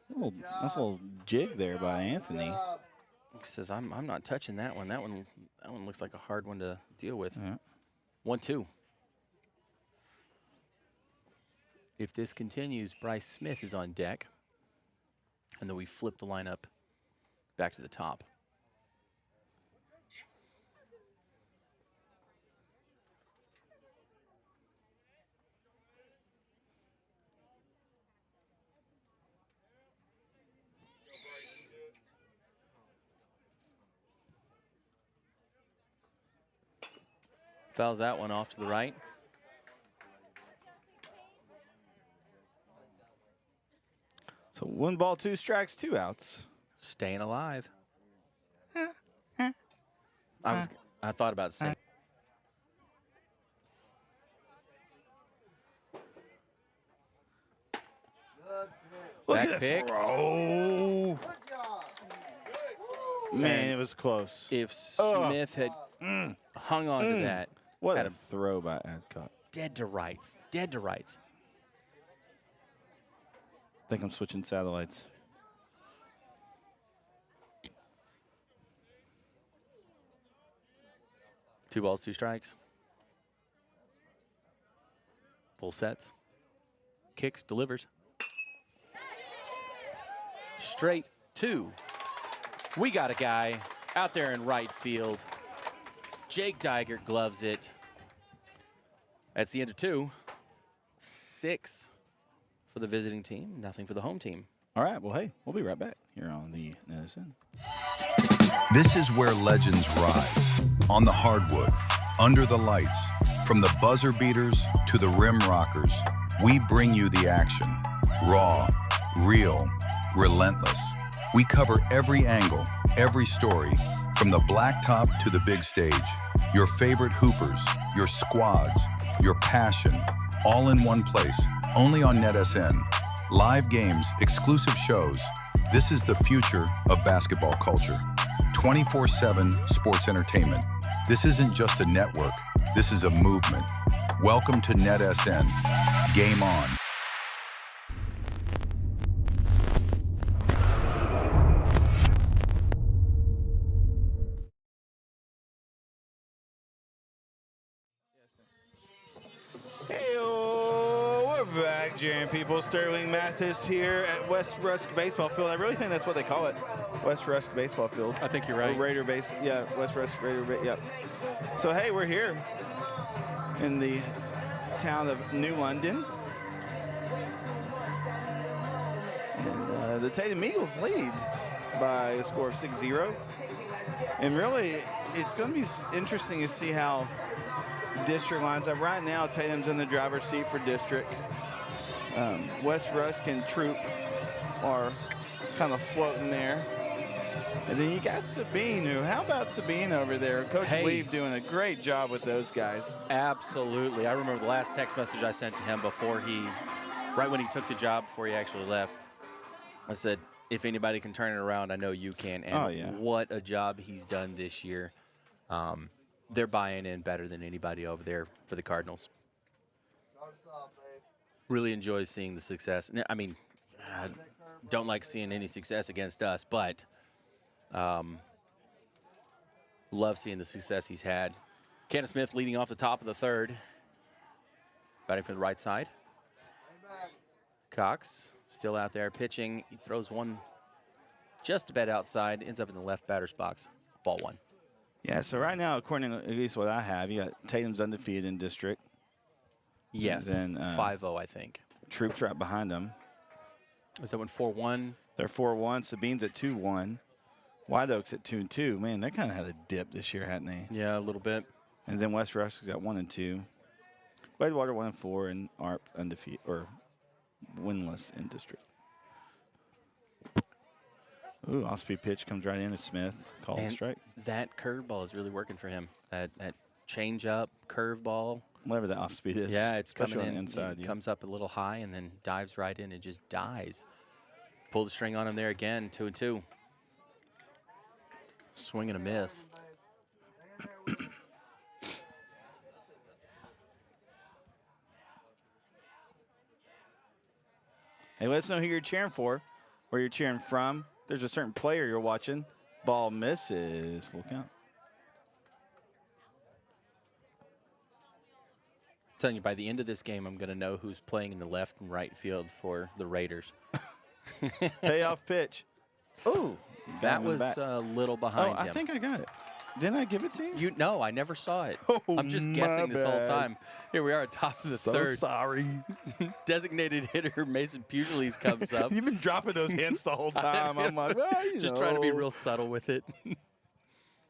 one nice little jig there by Anthony. He says, I'm not touching that one. That one looks like a hard one to deal with. Yeah. 1-2. If this continues, Bryce Smith is on deck. And then we flip the lineup back to the top. Fouls that one off to the right. So 1 ball, 2 strikes, 2 outs. Staying alive. I thought about saying. Look Back at pick. that throw. Good job. Man, And it was close. If Smith had hung on to that, What had a him throw by Adcock. dead to rights. Dead to rights. I think I'm switching satellites. Two balls, two strikes. Full sets. Kicks, delivers. Straight two. We got a guy out there in right field. Jake Dygert gloves it. That's the end of 2. 6 for the visiting team, nothing for the home team. All right, well, hey, we'll be right back here on the NETSN. This is where legends rise. On the hardwood, under the lights, from the buzzer beaters to the rim rockers, we bring you the action. Raw, real, relentless. We cover every angle, every story, from the blacktop to the big stage. Your favorite hoopers, your squads, your passion, all in one place, only on NETSN. Live games, exclusive shows. This is the future of basketball culture. 24/7 sports entertainment. This isn't just a network, this is a movement. Welcome to NETSN. Game on. Hey, we're back, Jerry people. Sterling Mathis here at West Rusk Baseball Field. I really think that's what they call it, West Rusk Baseball Field. I think you're right. Or Raider Base, yeah, West Rusk Raider, yeah. So hey, we're here in the town of New London, and the Tatum Eagles lead by a score of 6-0. And really, it's going to be interesting to see how district lines up. Right now, Tatum's in the driver's seat for district. West Rusk and Troop are kind of floating there. And then you got Sabine, how about Sabine over there? Coach Weave doing a great job with those guys. Absolutely. I remember the last text message I sent to him before right when he took the job, before he actually left. I said, if anybody can turn it around, I know you can. And what a job he's done this year. They're buying in better than anybody over there for the Cardinals. Really enjoy seeing the success. I mean, I don't like seeing any success against us, but love seeing the success he's had. Candace Smith leading off the top of the third. Batting for the right side. Cox still out there pitching. He throws one just a bit outside, ends up in the left batter's box. Ball 1. Yeah, so right now, according to at least what I have, you got Tatum's undefeated in district. Yes, then 5-0, I think. Troop's right behind them. Is that one 4-1? They're 4-1. Sabine's at 2-1. White Oak's at 2-2. Man, they kind of had a dip this year, hadn't they? Yeah, a little bit. And then West Rusk got 1-2. Whitewater 1-4, and ARP undefeated or winless in district. Ooh, off-speed pitch comes right in at Smith. Called strike. That curveball is really working for him. That change-up, curveball. Whatever that off-speed is. Yeah, it's coming on in. the inside. It comes up a little high and then dives right in and just dies. Pull the string on him there again, 2-2. Swing and a miss. Hey, let us know who you're cheering for, where you're cheering from. If there's a certain player you're watching. Ball misses. Full count. I'm telling you, by the end of this game, I'm going to know who's playing in the left and right field for the Raiders. Payoff pitch. Ooh. That was a little behind him. I think I got it. Didn't I give it to you? No, I never saw it. Oh, I'm just guessing this whole time. Here we are at top of the third. Sorry. Designated hitter Mason Pugiles comes up. You've been dropping those hints the whole time. I'm like, well, just trying to be real subtle with it.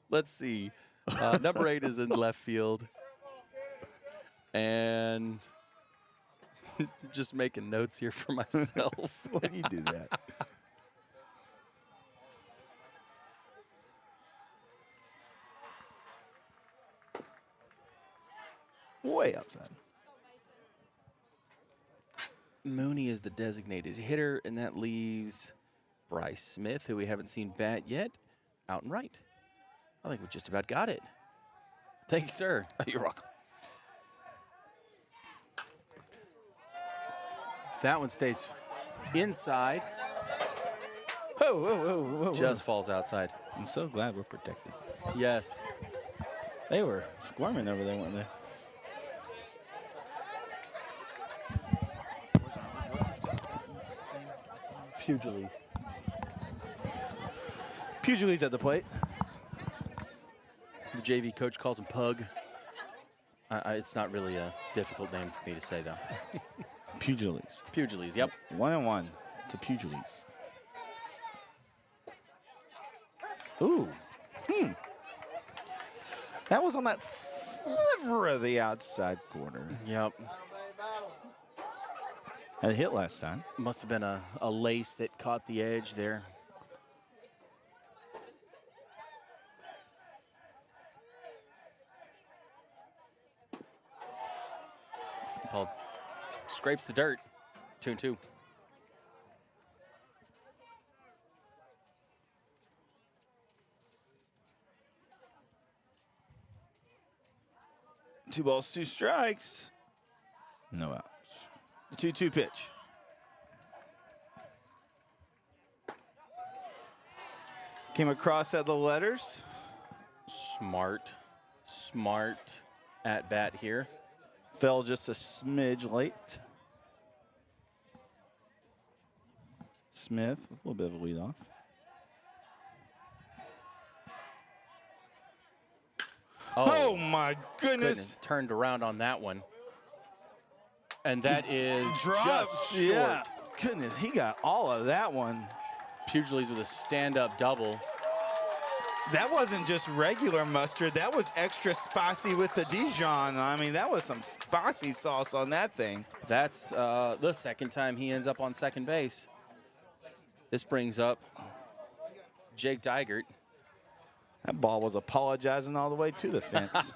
Let's see. Number 8 is in left field. And just making notes here for myself. Well, you do that. Way outside. Mooney is the designated hitter, and that leaves Bryce Smith, who we haven't seen bat yet, out and right. I think we just about got it. Thank you, sir. You're welcome. That one stays inside. Whoa, whoa, whoa, whoa, whoa. Just falls outside. I'm so glad we're protected. Yes. They were squirming over there, weren't they? Pugiles. Pugiles at the plate. The JV coach calls him Pug. It's not really a difficult name for me to say, though. Pugiles. Pugiles, yep. 1-1 to Pugiles. Ooh. That was on that sliver of the outside corner. Yep. Had a hit last time. Must have been a lace that caught the edge there. Paul scrapes the dirt. 2-2. Two balls, two strikes. No outs. The 2-2 pitch. Came across at the letters. Smart at bat here. Fell just a smidge late. Smith with a little bit of a lead off. Oh my goodness. Turned around on that one. And that is just short. Yeah. Goodness, he got all of that one. Pugiles with a stand-up double. That wasn't just regular mustard. That was extra spicy with the Dijon. I mean, that was some spicy sauce on that thing. That's the second time he ends up on second base. This brings up Jake Dygert. That ball was apologizing all the way to the fence.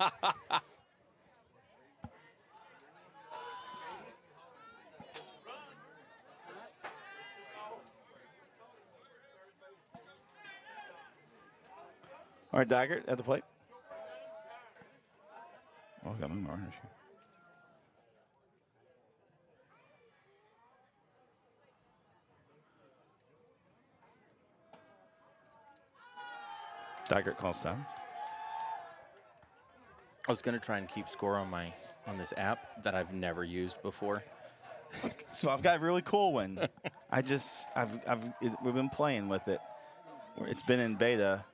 All right, Dygert at the plate. Oh, got me more energy. Dygert calls time. I was going to try and keep score on this app that I've never used before. So I've got a really cool one. We've been playing with it. It's been in beta.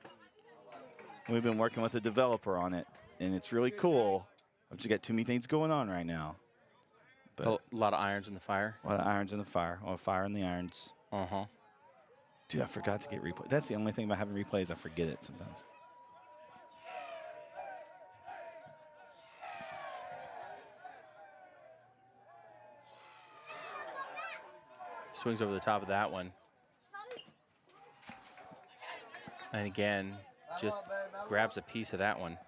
We've been working with a developer on it, and it's really cool. I've just got too many things going on right now. But A lot of irons in the fire. a lot of irons in the fire. A lot of fire in the irons. Uh-huh. Dude, I forgot to get replay. That's the only thing about having replays. I forget it sometimes. Swings over the top of that one. And again, just grabs a piece of that one.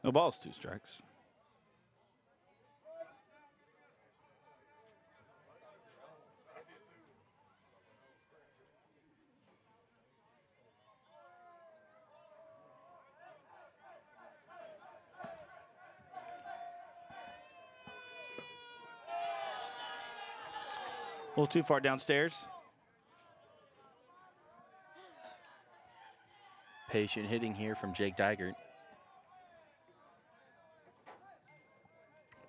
No balls, two strikes. A little too far downstairs. Patient hitting here from Jake Dygert.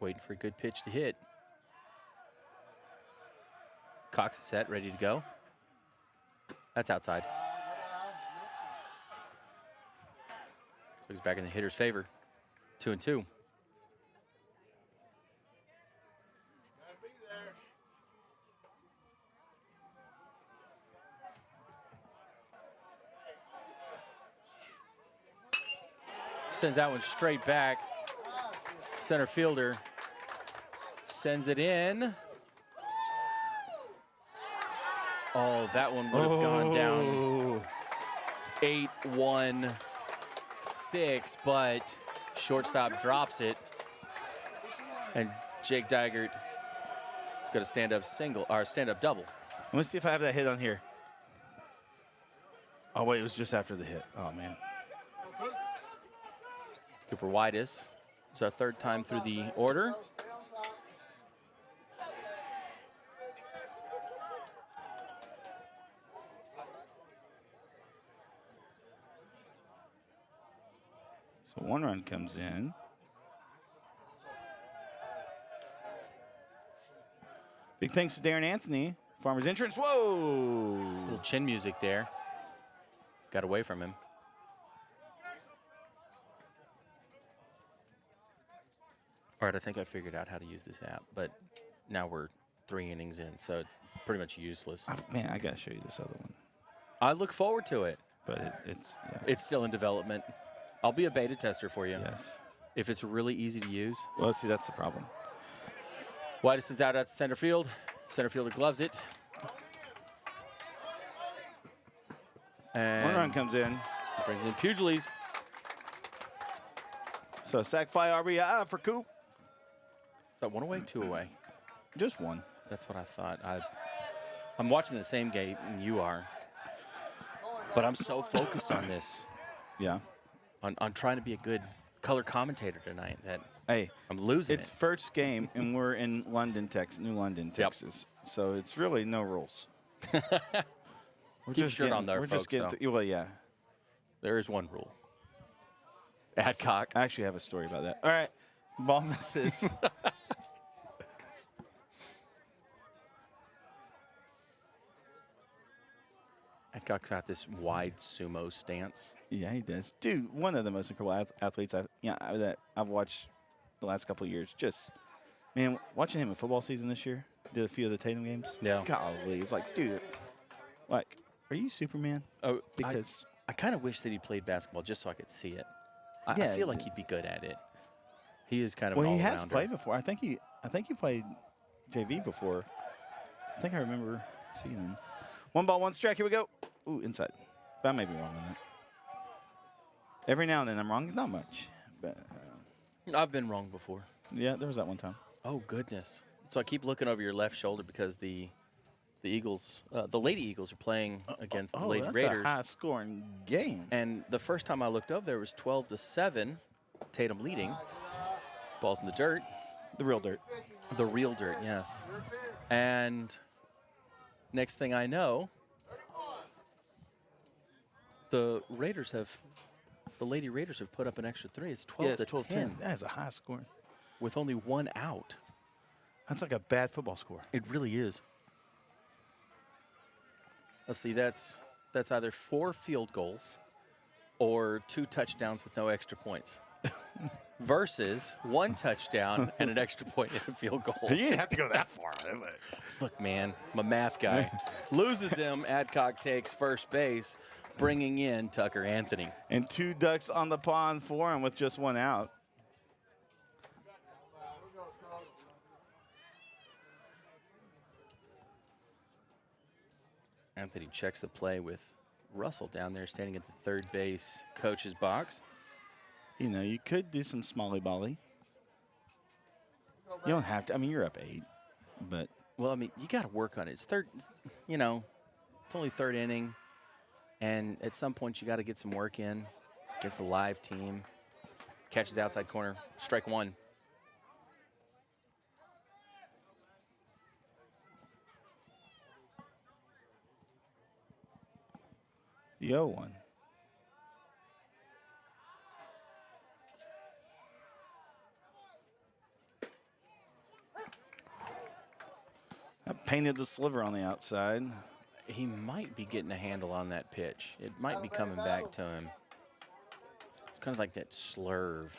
Waiting for a good pitch to hit. Cox is set, ready to go. That's outside. Looks back in the hitter's favor. 2-2. Sends that one straight back. Center fielder sends it in. Oh, that one would have gone down 8-1-6, but shortstop drops it. And Jake Dygert is going to stand up single or stand up double. Let me see if I have that hit on here. Oh, wait, it was just after the hit. Oh, man. Cooper Whitus is our third time through the order. So 1 run comes in. Big thanks to Darren Anthony, Farmers Insurance. Whoa! Little chin music there. Got away from him. All right, I think I figured out how to use this app, but now we're 3 innings in, so it's pretty much useless. Man, I got to show you this other one. I look forward to it. But it's yeah. It's still in development. I'll be a beta tester for you. Yes. If it's really easy to use. Well, see, that's the problem. Whitus is out at center field. Center fielder gloves it. And 1 run comes in. Brings in Pugiles. So sack fly RBI for Coop. Is that 1 away, 2 away? Just 1. That's what I thought. I'm watching the same game you are, but I'm so focused on this. Yeah. On trying to be a good color commentator tonight that Hey, I'm losing it's first game, and we're in London, Texas, New London, Texas. Yep. So it's really no rules. Keep your shirt on there, we're folks. Just getting well, yeah. There is one rule. Adcock. I actually have a story about that. All right. Ball misses. Adcock's got this wide sumo stance. Yeah, he does. Dude, one of the most incredible athletes that I've watched the last couple of years. Just, man, watching him in football season this year, did a few of the Tatum games. Yeah. Golly, it's like, dude, like, are you Superman? Oh, because I kind of wish that he played basketball just so I could see it. I Yeah, feel like he'd be good at it. He is kind of well, an he has all-rounder. played before. I think he played JV before. I think I remember seeing him. 1 ball, 1 strike. Here we go. Ooh, inside. But I may be wrong on that. Every now and then I'm wrong. Not much, but I've been wrong before. yeah, there was that one time. Oh goodness! So I keep looking over your left shoulder because the Eagles, the Lady Eagles, are playing against the Lady that's Raiders. a high-scoring game. And the first time I looked over, there was 12-7, Tatum leading. Ball's in the dirt. The real dirt. The real dirt, yes. And next thing I know, the Lady Raiders have put up an extra 3. It's 12-10. That is a high score. With only 1 out. That's like a bad football score. It really is. Let's see, that's either 4 field goals or 2 touchdowns with no extra points. Versus 1 touchdown and an extra point and a field goal. You didn't have to go that far. Look, man, I'm a math guy. Loses him, Adcock takes first base, bringing in Tucker Anthony. And 2 ducks on the pond for him with just 1 out. Anthony checks the play with Russell down there standing at the third base coach's box. You know, you could do some smally bally. You don't have to. I mean, you're up 8, but well, I mean, you got to work on it. It's third, you know, it's only 3rd inning, and at some point you got to get some work in against a live team. Catches the outside corner, strike 1. the 0-1. I painted the sliver on the outside. He might be getting a handle on that pitch. It might be coming back to him. It's kind of like that slurve.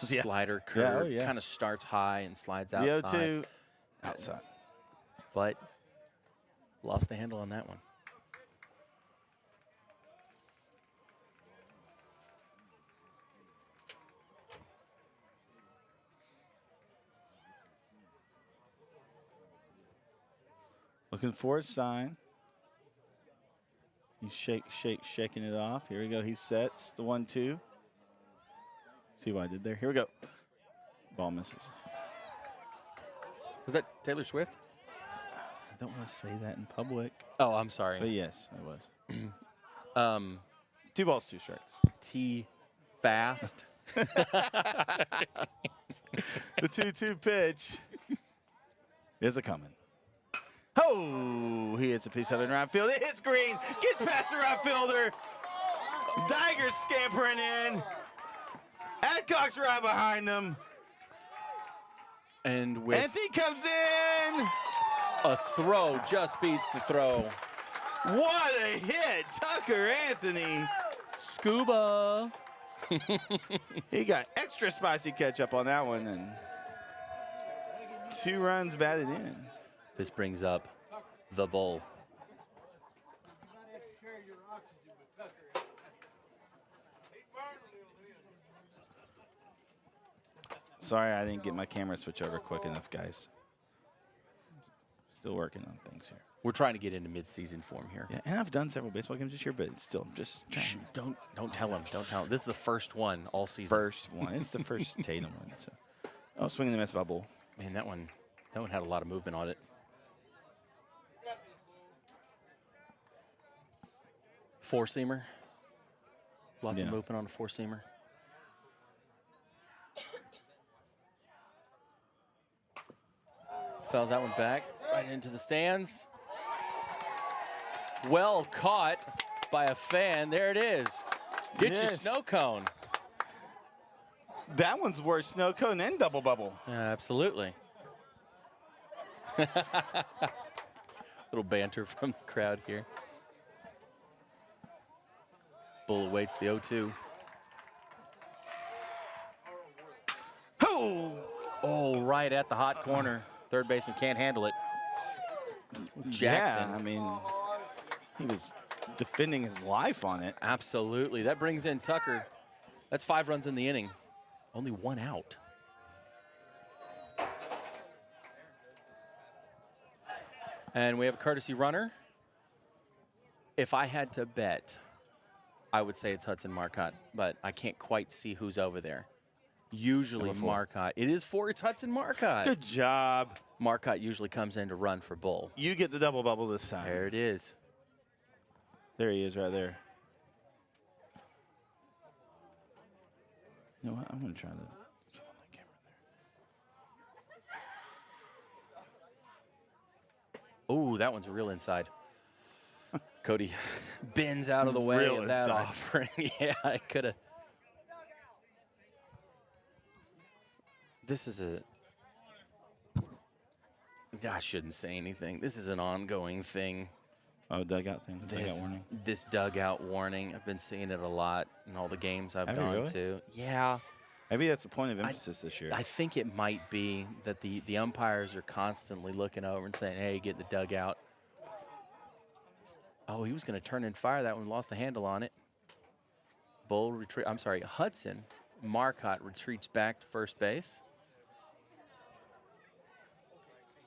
Yeah. Slider curve. Kind of starts high and slides outside. The 0-2 outside. But lost the handle on that one. Looking for a sign. He's shaking it off. Here we go. He sets the 1-2. See what I did there? Here we go. Ball misses. Was that Taylor Swift? I don't want to say that in public. Oh, I'm sorry. But yes, it was. 2 balls, 2 strikes. T fast. The 2-2 pitch is a coming. Oh, he hits a piece out in right field. It hits Green, gets past the right fielder. Diger's scampering in. Adcock's right behind them. And with Anthony comes in. a throw, just beats the throw. What a hit, Tucker Anthony. Scuba. He got extra spicy ketchup on that one, and 2 runs batted in. This brings up the bull. Sorry, I didn't get my camera switch over quick enough, guys. Still working on things here. We're trying to get into mid-season form here. Yeah, and I've done several baseball games this year, but it's still just trying. Don't tell him. Don't tell him. This is the first one all season. First one. It's the first Tatum one. So. Oh, swinging the miss by Bull. Man, that one had a lot of movement on it. Four-seamer. Lots of movement on a four-seamer. Fouls that one back right into the stands. Well caught by a fan. There it is. Get your snow cone. That one's worse snow cone and double bubble. Absolutely. Little banter from the crowd here. Bull awaits the 0-2. Oh, right at the hot corner. Third baseman can't handle it. Jackson. Yeah, I mean, he was defending his life on it. Absolutely. That brings in Tucker. That's 5 runs in the inning. Only 1 out. And we have a courtesy runner. If I had to bet, I would say it's Hudson Marcotte, but I can't quite see who's over there. Usually Marcotte. It is 4. It's Hudson Marcotte. Good job. Marcotte usually comes in to run for Bull. You get the double bubble this time. There it is. There he is right there. You know what? I'm going to try that. It's on the camera there. Oh, that one's real inside. Cody bends out of the way Real of that inside. offering. Yeah, I could have. This is I shouldn't say anything. This is an ongoing thing. Oh, dugout thing. Dugout warning. This dugout warning. I've been seeing it a lot in all the games I've Have you gone really? to. Yeah. Maybe that's the point of emphasis this year. I think it might be that the umpires are constantly looking over and saying, hey, get the dugout. Oh, he was going to turn and fire that one, lost the handle on it. Hudson Marcotte retreats back to first base.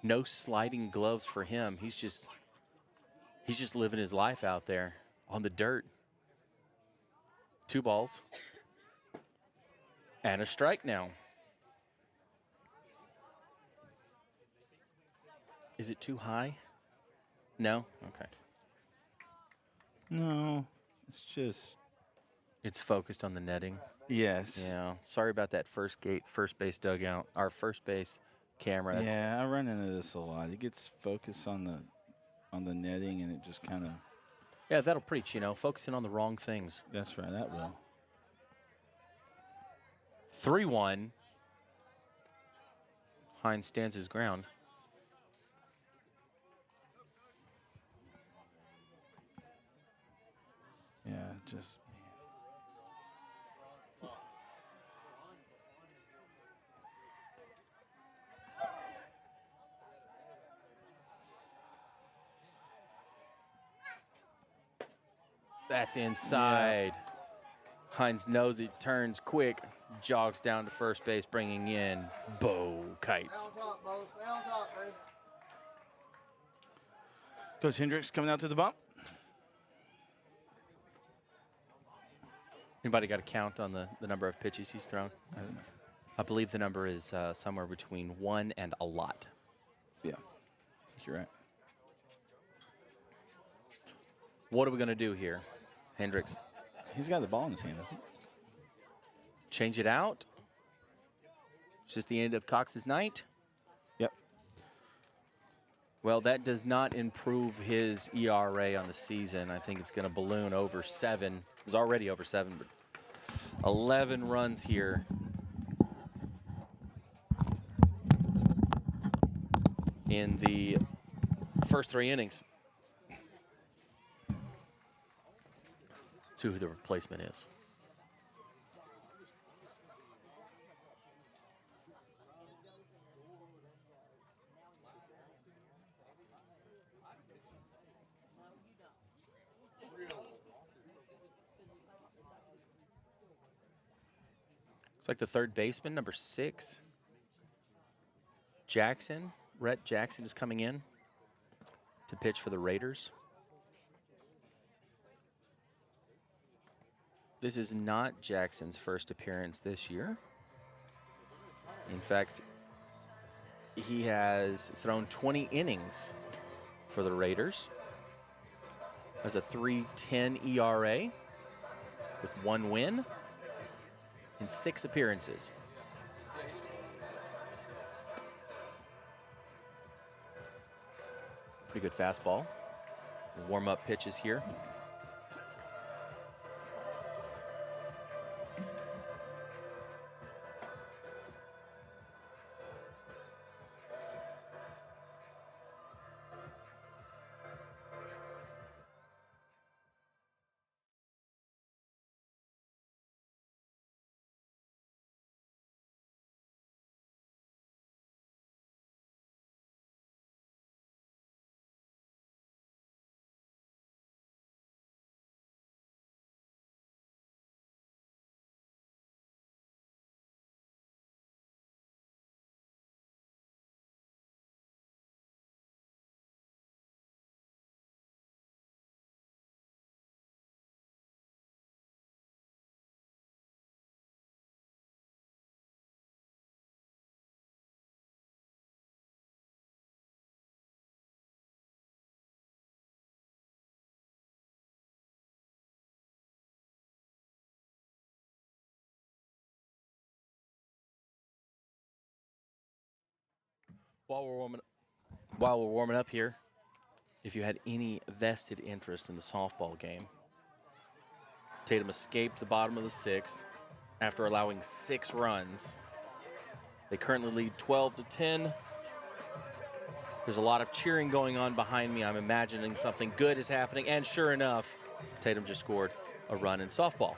No sliding gloves for him. He's just living his life out there on the dirt. 2 balls. And a strike now. Is it too high? No? Okay. No, it's just. It's focused on the netting. Yes. Yeah. Sorry about that first base dugout, our first base camera. Yeah, I run into this a lot. It gets focused on the netting, and it just kind of. Yeah, that'll preach, focusing on the wrong things. That's right, that will. 3-1. Hines stands his ground. Yeah, just. That's inside. Yeah. Hines knows it, turns quick, jogs down to first base, bringing in Bo Kites. Coach Hendricks coming out to the bump. Anybody got a count on the number of pitches he's thrown? I don't know. I believe the number is somewhere between 1 and a lot. Yeah, I think you're right. What are we going to do here, Hendricks? He's got the ball in his hand. Change it out? It's just the end of Cox's night? Yep. Well, that does not improve his ERA on the season. I think it's going to balloon over 7. It was already over 7, but 11 runs here. In the first 3 innings. To who the replacement is. Looks like the third baseman, number 6, Jackson. Rhett Jackson is coming in to pitch for the Raiders. This is not Jackson's first appearance this year. In fact, he has thrown 20 innings for the Raiders. Has a 3.10 ERA with 1 win in 6 appearances. Pretty good fastball. Warm-up pitches here. While we're warming up here, if you had any vested interest in the softball game, Tatum escaped the bottom of the 6th after allowing 6 runs. They currently lead 12-10. There's a lot of cheering going on behind me. I'm imagining something good is happening, and sure enough, Tatum just scored a run in softball.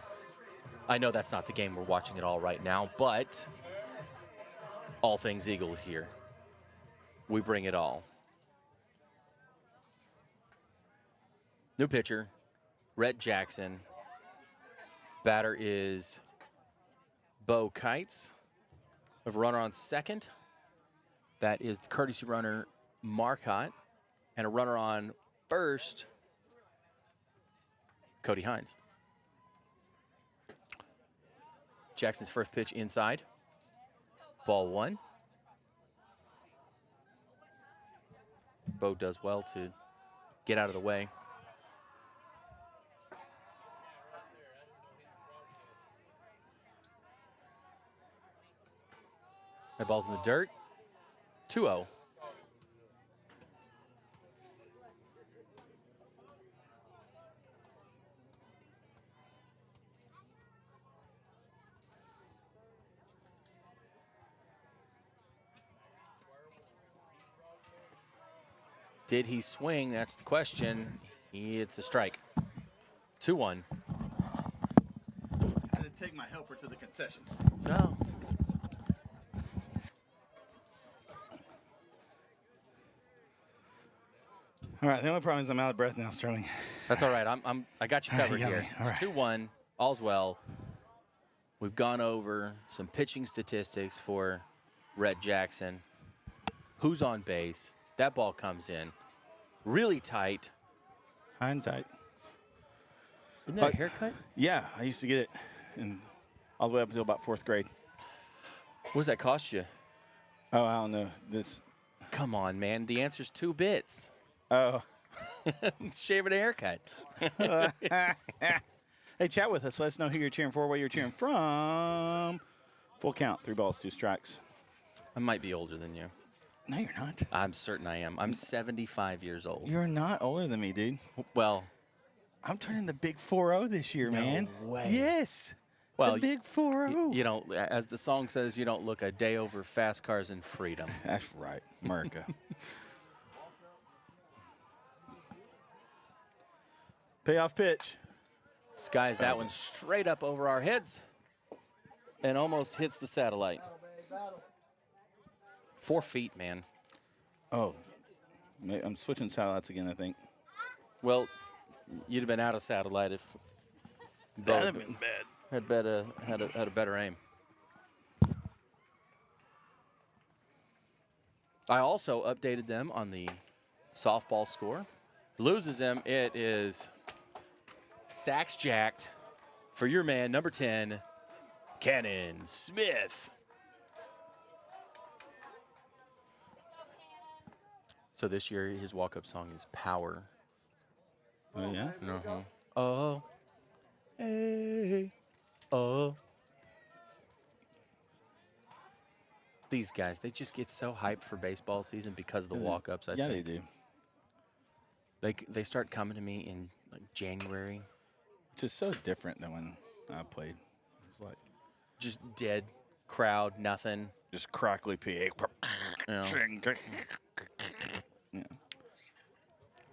I know that's not the game we're watching at all right now, but all things Eagles here. We bring it all. New pitcher, Rhett Jackson. Batter is Bo Kites. We have a runner on second. That is the courtesy runner, Marcotte. And a runner on first, Cody Hines. Jackson's first pitch inside. Ball 1. Bo does well to get out of the way. That ball's in the dirt. 2-0. Did he swing? That's the question. It's a strike. 2-1. I had to take my helper to the concessions. No. All right, the only problem is I'm out of breath now, Sterling. That's all right. I got you covered here. All right. It's 2-1. All's well. We've gone over some pitching statistics for Rhett Jackson. Who's on base? That ball comes in. Really tight. High and tight. Isn't that a haircut? Yeah, I used to get it all the way up until about 4th grade. What does that cost you? Oh, I don't know. This. Come on, man. The answer's 2 bits. Oh. Shave and a haircut. Hey, chat with us. Let us know who you're cheering for, where you're cheering from. Full count, 3 balls, 2 strikes. I might be older than you. No, you're not. I'm certain I am. I'm 75 years old. You're not older than me, dude. Well, I'm turning the big 4-0 this year, man. way. Yes. Well, the big 4-0. You know, as the song says, you don't look a day over fast cars and freedom. That's right, America. Payoff pitch. Skies that one straight up over our heads and almost hits the satellite. 4 feet, man. Oh, I'm switching satellites again, I think. Well, you'd have been out of satellite if that would have been bad. Had a better aim. I also updated them on the softball score. Loses them. It is sacks jacked for your man, number 10, Cannon Smith. So this year, his walk-up song is Power. Oh, yeah? Uh-huh. Oh. Hey. Oh. These guys, they just get so hyped for baseball season because of the walk-ups, I think. Yeah, they do. They start coming to me in like January. Which is so different than when I played. It's like just dead crowd, nothing. Just crackly PA. You know. Yeah.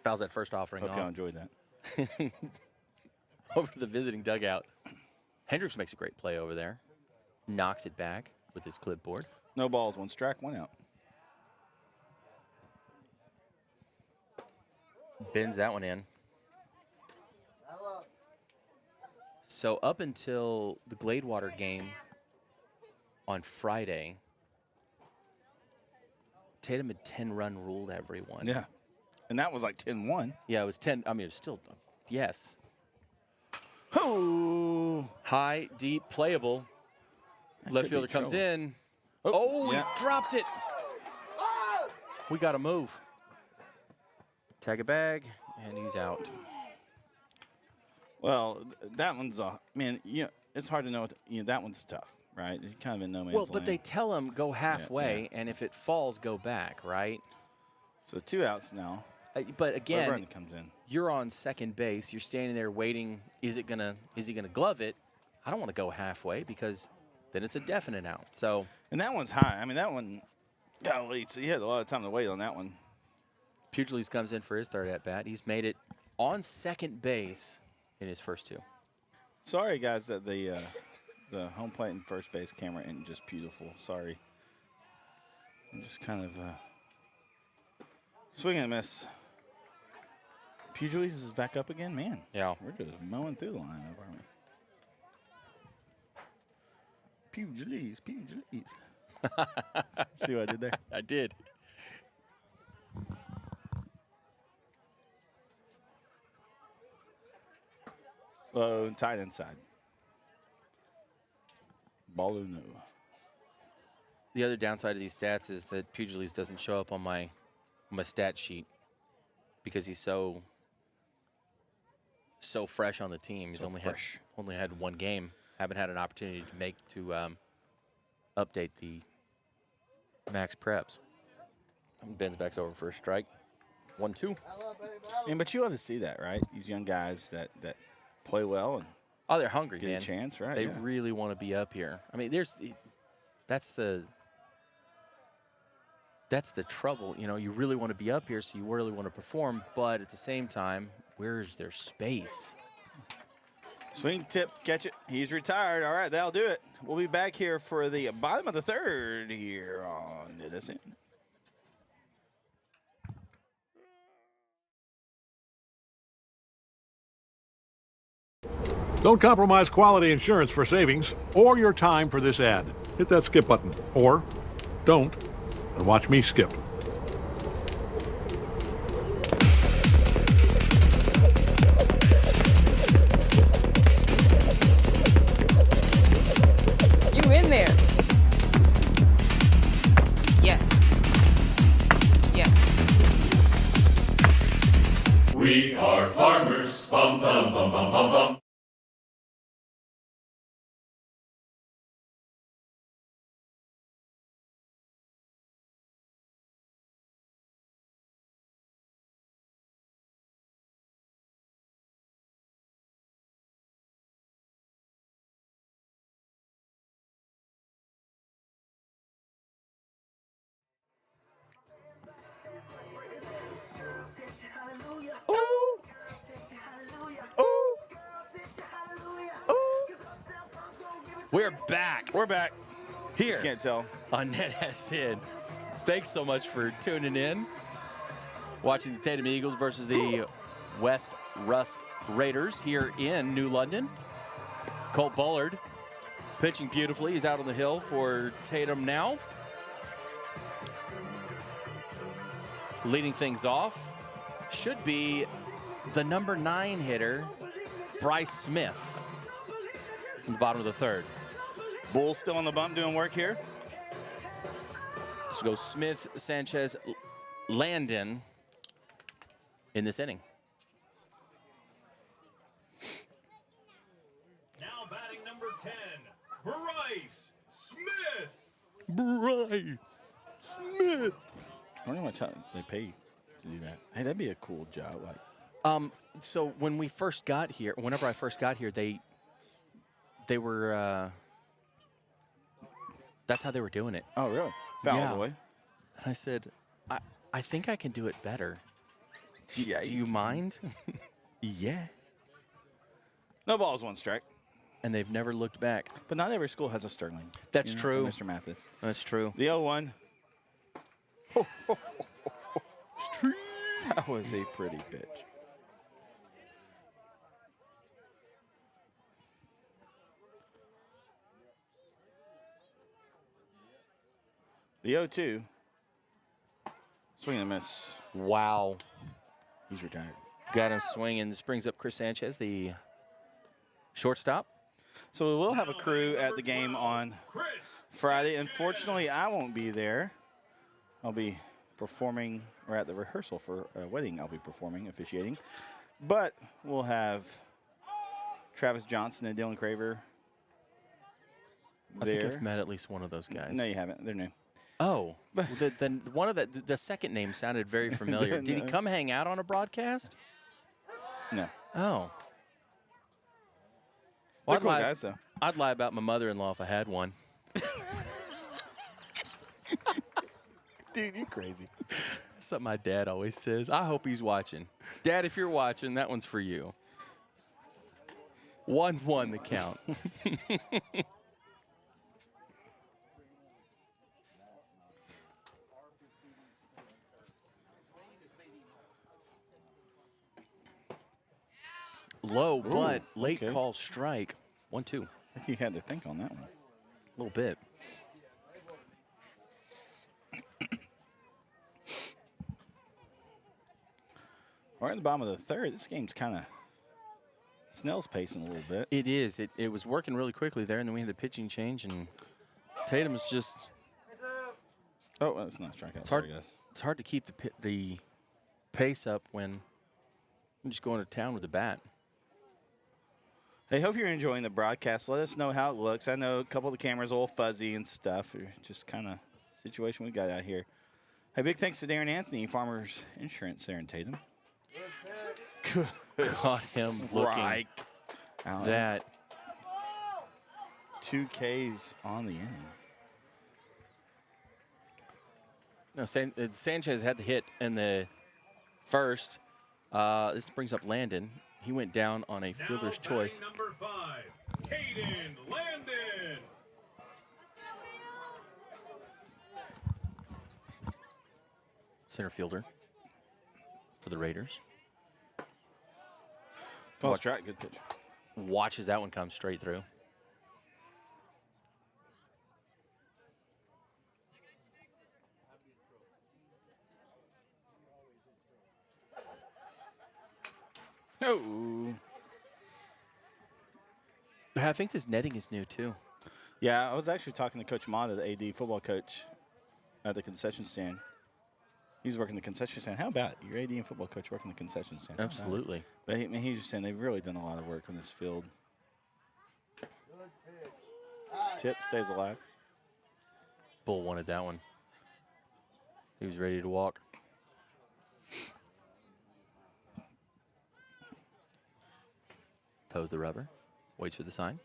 Fouls that first offering Hope off. y'all enjoyed that. Over to the visiting dugout. Hendricks makes a great play over there. Knocks it back with his clipboard. No balls, 1 strike, 1 out. Bends that one in. So up until the Gladewater game on Friday, Tatum had 10-run ruled everyone. Yeah. And that was like 10-1. Yeah, it was 10. I mean, it was still, yes. Oh. High, deep, playable. Left fielder comes in. Oh, yeah. He dropped it. We got to move. Tag a bag, and he's out. Well, that one's man. You know, it's hard to know. That one's tough, right? You're kind of in no man's Well, but land. they tell him go halfway, and if it falls, go back, right? So 2 outs now. But again, Run comes in. You're on second base. You're standing there waiting. Is he gonna glove it? I don't want to go halfway because then it's a definite out. So. And that one's high. I mean, that one, golly, so you had a lot of time to wait on that one. Pugiles comes in for his 3rd at bat. He's made it on second base in his first 2. Sorry, guys, that the home plate and first base camera isn't just beautiful. Sorry. I'm just kind of swing and miss. Pugiles is back up again, man. Yeah, we're just mowing through the lineup, aren't we? Pugiles. See what I did there? I did. Oh, tight inside. Balluno. The other downside of these stats is that Pugiles doesn't show up on my stat sheet because he's so fresh on the team. He's only had 1 game. Haven't had an opportunity to update the max preps. Ben's back over for a strike. 1-2. But you love to see that, right? These young guys that play well and they're hungry, get man. a chance, right? They really want to be up here. I mean, that's the trouble. You know, you really want to be up here, so you really want to perform, but at the same time, where's their space? Swing, tip, catch it. He's retired. All right, that'll do it. We'll be back here for the bottom of the 3rd here on NETSN. Don't compromise quality insurance for savings or your time for this ad. Hit that skip button, or don't, and watch me skip. You in there. We are farmers. Bum, bum, bum, bum, bum, bum. We're back. We're back. Here. You can't tell. On NETSN. Thanks so much for tuning in. Watching the Tatum Eagles versus the West Rusk Raiders here in New London. Colt Bullard pitching beautifully. He's out on the hill for Tatum now. Leading things off should be the number 9 hitter, Bryce Smith, in the bottom of the third. Bull still on the bump doing work here. So go Smith, Sanchez, Landon in this inning. Now batting number 10, Bryce Smith. Bryce Smith. I don't know how much they pay you to do that. Hey, that'd be a cool job. Like, So when we first got here, whenever I first got here, they were that's how they were doing it. oh, really? Foul boy. And I said, I think I can do it better. Yeah. Do you mind? Yeah. No balls, 1 strike. And they've never looked back. But not every school has a Sterling. That's true. Mr. Mathis. That's true. The 0-1. That was a pretty pitch. The 0-2. Swing and a miss. Wow. He's retired. Got him swinging. This brings up Chris Sanchez, the shortstop. So we will have a crew at the game on Friday. Unfortunately, I won't be there. I'll be performing, or at the rehearsal for a wedding I'll be performing, officiating. But we'll have Travis Johnson and Dylan Craver I there. think I've met at least one of those guys. No, you haven't. They're new. Oh, then one of the second name sounded very familiar. Did he come hang out on a broadcast? No. Oh. They're I'd cool lie, guys, though. I'd lie about my mother-in-law if I had one. Dude, you're crazy. That's something my dad always says. I hope he's watching. Dad, if you're watching, that one's for you. 1-1 the count. Low, but late call strike. 1-2. I think he had to think on that one. A little bit. Right at the bottom of the third, this game's kind of snail's pacing a little bit. It is. It was working really quickly there, and then we had the pitching change, and Tatum was just. Oh, well, it's not a strikeout. It's hard. Sorry, guys. It's hard to keep the pace up when I'm just going to town with the bat. Hey, hope you're enjoying the broadcast. Let us know how it looks. I know a couple of the cameras are all fuzzy and stuff. Just kind of situation we got out here. Hey, big thanks to Darren Anthony, Farmers Insurance there in Tatum. Caught him looking right. that. 2 Ks on the inning. No, Sanchez had the hit in the first. This brings up Landon. He went down on a fielder's choice. Number 5, Caden Landon. Center fielder for the Raiders. Call strike, good pitch. Watches that one come straight through. Oh. I think this netting is new too. Yeah, I was actually talking to Coach Mata, the AD football coach, at the concession stand. He's working the concession stand. How about your AD and football coach working the concession stand? Absolutely. But he's just saying they've really done a lot of work on this field. Tip stays alive. Bull wanted that one. He was ready to walk. Toes the rubber. Waits for the sign.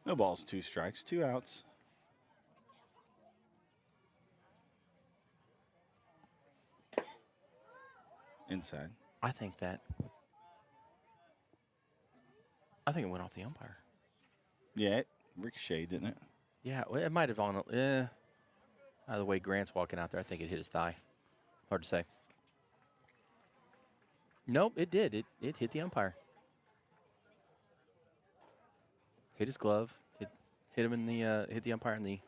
No balls, 2 strikes, 2 outs. Inside. I think it went off the umpire. Yeah, it ricocheted, didn't it? Yeah, well, it might have on. Out of the way Grant's walking out there, I think it hit his thigh. Hard to say. Nope, it did. It hit the umpire. Hit his glove. Hit him in the hit the umpire in the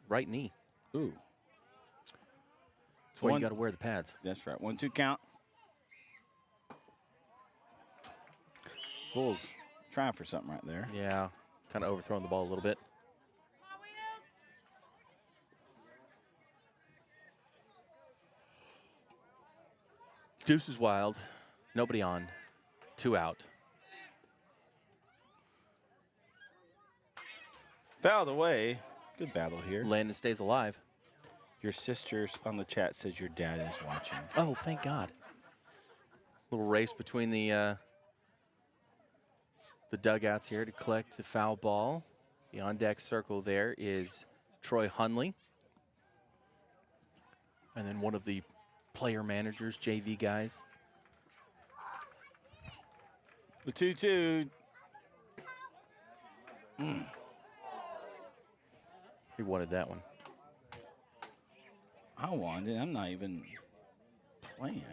right knee. Ooh. That's why you got to wear the pads. That's right. 1-2 count. Bulls trying for something right there. Yeah, kind of overthrowing the ball a little bit. Deuce is wild. Nobody on. 2 out. Fouled away. Good battle here. Landon stays alive. Your sister's on the chat says your dad is watching. Oh, thank God. Little race between the dugouts here to collect the foul ball. The on-deck circle there is Troy Hunley. And then one of the player managers, JV guys. The 2-2. He wanted that one. I wanted it. I'm not even playing.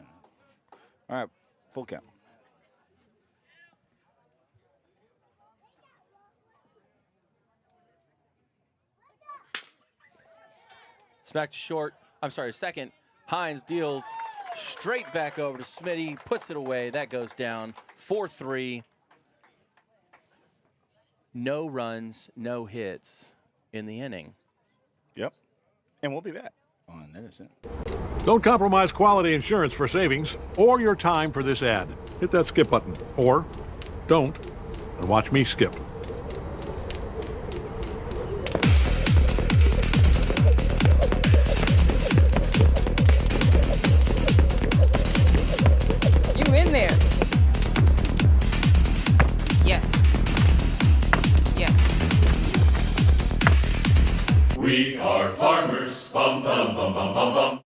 All right, full count. Smack to short. I'm sorry, second. Hines deals straight back over to Smitty, puts it away. That goes down 4-3. No runs, no hits in the inning. Yep. And we'll be back on NETSN. Don't compromise quality insurance for savings or your time for this ad. Hit that skip button, or don't, and watch me skip. You in there? Yes. Yes. We are farmers. Bum, bum, bum, bum, bum, bum.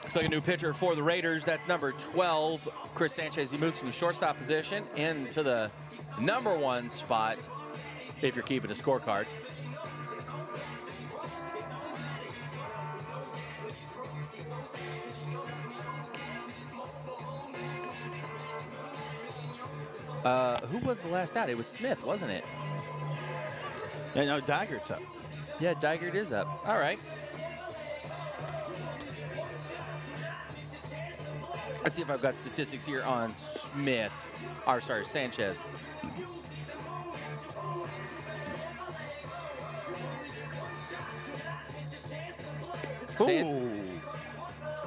Looks like a new pitcher for the Raiders. That's number 12, Chris Sanchez. He moves from the shortstop position into the number 1 spot if you're keeping a scorecard. Who was the last out? It was Smith, wasn't it? Yeah, no, Dygert's up. Yeah, Dygert is up. All right. Let's see if I've got statistics here on Smith. Or, sorry, Sanchez.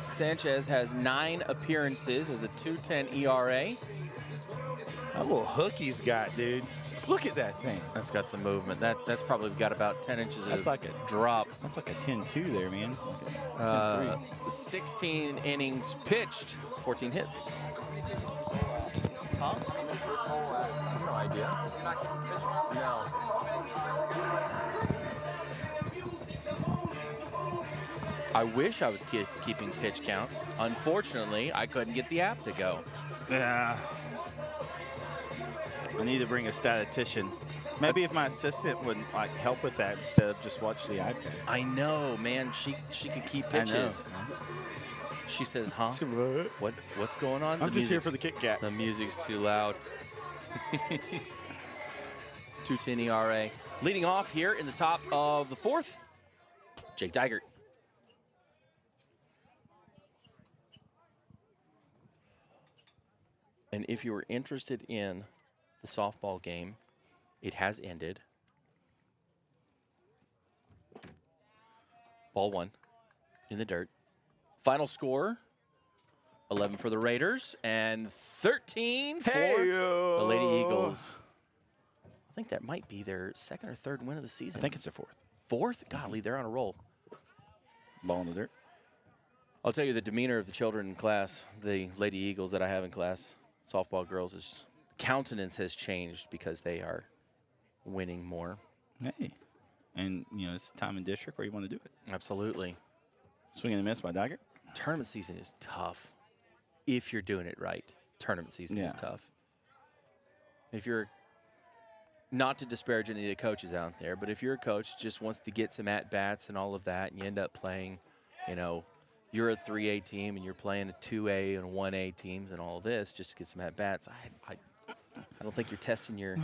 Sanchez has 9 appearances as a 2.10 ERA. That little hook he's got, dude. Look at that thing. That's got some movement. That's probably got about 10 inches That's of like a drop. That's like a 10-2 there, man. 16 innings pitched, 14 hits. Tom? No idea. You're not keeping pitch count? No. I wish I was keeping pitch count. Unfortunately, I couldn't get the app to go. Yeah. I need to bring a statistician. Maybe if my assistant would like help with that instead of just watch the iPad. I know, man. She could keep pitches. She says, "Huh? What's going on?" I'm just here for the Kit Kats. The music's too loud. 2.10 ERA. Leading off here in the top of the 4th, Jake Dygert. And if you were interested in the softball game, it has ended. Ball 1 in the dirt. Final score, 11 for the Raiders and 13 for the Lady Eagles. I think that might be their 2nd or 3rd win of the season. I think it's their 4th. 4th? Golly, they're on a roll. Ball in the dirt. I'll tell you, the demeanor of the children in class, the Lady Eagles that I have in class, softball girls, is countenance has changed because they are winning more. Hey. And, you know, it's time in district where you want to do it. Absolutely. Swing and a miss by Dygert. Tournament season is tough if you're doing it right. Tournament season is tough. If you're, not to disparage any of the coaches out there, but if you're a coach just wants to get some at-bats and all of that, and you end up playing, you know, you're a 3A team and you're playing a 2A and 1A teams and all of this just to get some at-bats, I don't think you're testing your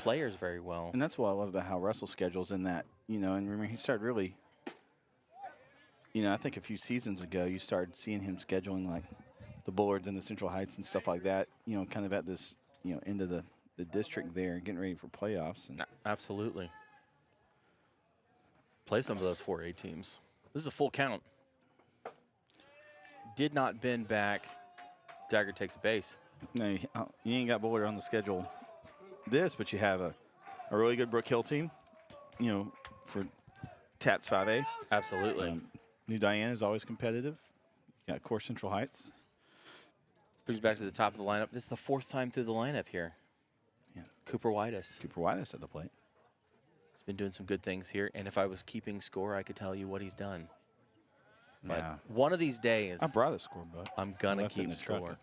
players very well. And that's what I love about how Russell schedules in that, you know, and remember he started really, you know, I think a few seasons ago you started seeing him scheduling like the Bullards and the Central Heights and stuff like that, you know, kind of at this, you know, end of the district there, getting ready for playoffs. And absolutely. Play some of those 4A teams. This is a full count. Did not bend back. Dagger takes a base. No, you ain't got Bullard on the schedule this, but you have a really good Brook Hill team, you know, for TAPS 5A. Absolutely. New Diana is always competitive. You got, of course, Central Heights. Brings back to the top of the lineup. This is the 4th time through the lineup here. Yeah. Cooper Whitus. Cooper Whitus at the plate. He's been doing some good things here, and if I was keeping score, I could tell you what he's done. But one of these days, I brought a scorebook. I'm gonna keep score.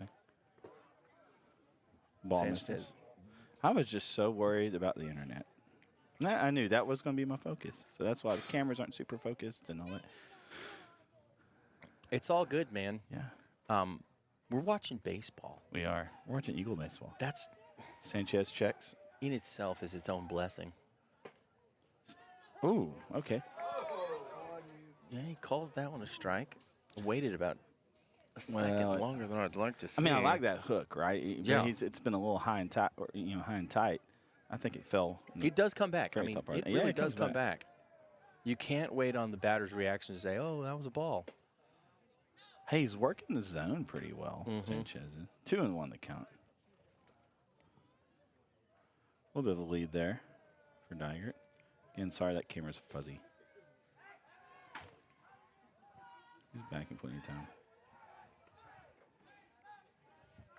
Ball misses. I was just so worried about the internet. I knew that was going to be my focus, so that's why the cameras aren't super focused and all that. It's all good, man. Yeah. We're watching baseball. We are. We're watching Eagle baseball. That's Sanchez checks. In itself is its own blessing. Ooh, okay. Yeah, he calls that one a strike. Waited about a second longer than I'd like to see. I mean, I like that hook, right? Yeah. It's been a little high and tight, or, you know, high and tight. I think it fell. It does come back. I mean, it really it does come back. You can't wait on the batter's reaction to say, "Oh, that was a ball." Hey, he's working the zone pretty well. Sanchez, 2-1 the count. A little bit of a lead there for Dygert. Again, sorry that camera's fuzzy. He's back in plenty of time.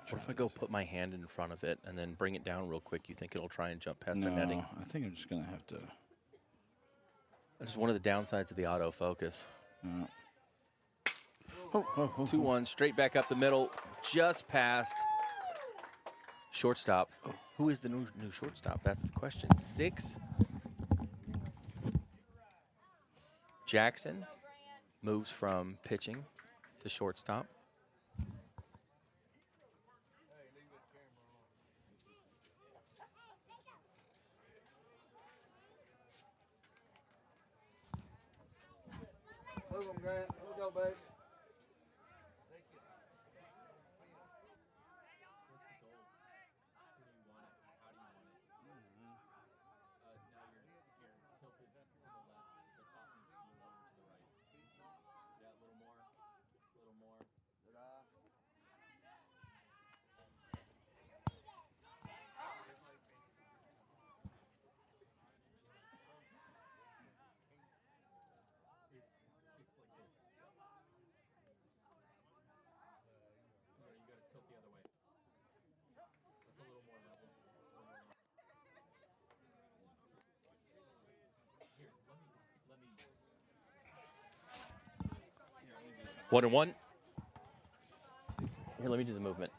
What if I go put my hand in front of it and then bring it down real quick? You think it'll try and jump past the netting? I think I'm just going to have to. That's one of the downsides of the autofocus. 2-1, straight back up the middle, just past shortstop. Who is the new shortstop? That's the question. 6. Jackson moves from pitching to shortstop. Move them, Grant. Here we go, babe. One and one. Here, let me do the movement.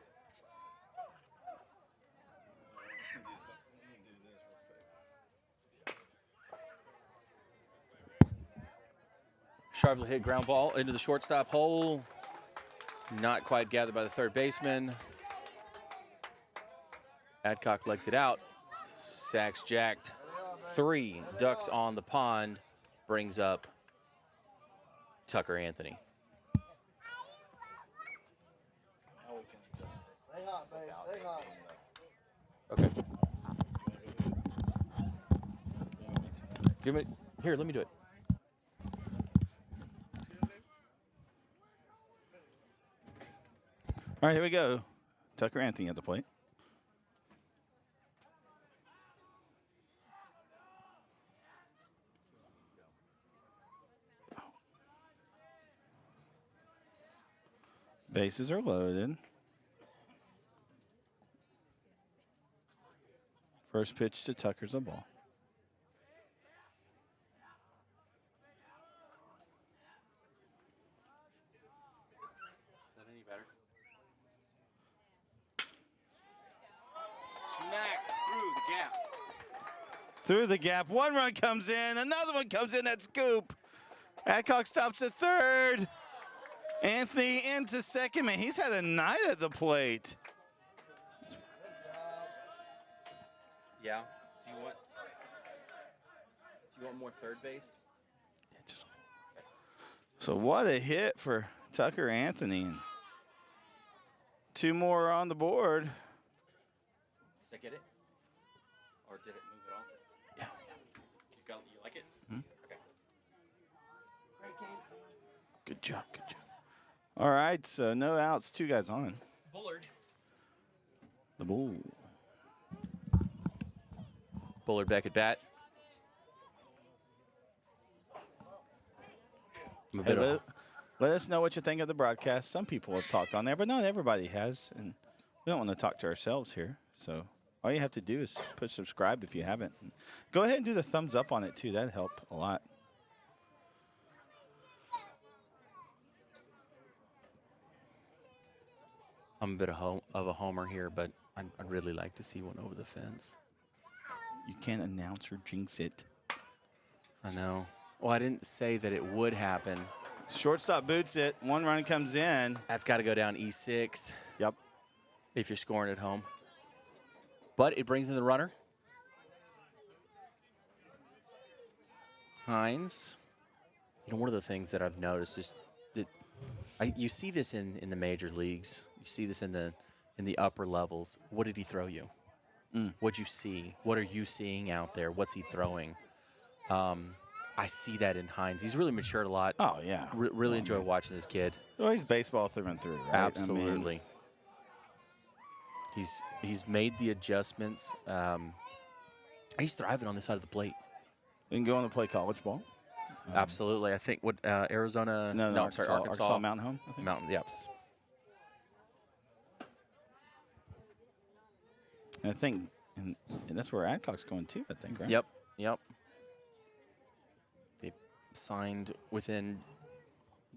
Sharply hit ground ball into the shortstop hole. Not quite gathered by the third baseman. Adcock legs it out. Sacks jacked. 3 ducks on the pond brings up Tucker Anthony. Stay hot, babe. Stay hot. Okay. Give me here. Let me do it. All right, here we go. Tucker Anthony at the plate. Bases are loaded. First pitch to Tucker's a ball. Is that any better? Smack through the gap. Through the gap. One run comes in. Another one comes in. That scoop. Adcock stops at third. Anthony into second. Man, he's had a night at the plate. Yeah. Do you want more third base? So what a hit for Tucker Anthony. 2 more on the board. Did I get it? Or did it move at all? Yeah. You like it? Hmm? Okay. Good job. Good job. All right, so no outs. 2 guys on. Bullard. The bull. Bullard back at bat. Hey, let us know what you think of the broadcast. Some people have talked on there, but not everybody has. And we don't want to talk to ourselves here. So all you have to do is push subscribe if you haven't. Go ahead and do the thumbs up on it, too. That'd help a lot. I'm a bit of a homer here, but I'd really like to see one over the fence. You can't announce or jinx it. I know. Well, I didn't say that it would happen. Shortstop boots it. 1 run comes in. That's got to go down E6. Yep. If you're scoring at home. But it brings in the runner. Hines. You know, one of the things that I've noticed is that you see this in the major leagues. You see this in the upper levels. What did he throw you? What'd you see? What are you seeing out there? What's he throwing? I see that in Hines. He's really matured a lot. Oh, yeah. Really enjoy watching this kid. So he's baseball through and through, right? Absolutely. He's made the adjustments. He's thriving on this side of the plate. We can go on to play college ball. Absolutely. I think what Arizona. No, Sorry, Arkansas. Arkansas Mountain Home. I think. Mountain. Yep. And I think, and that's where Adcock's going too. I think, right? Yep. They signed within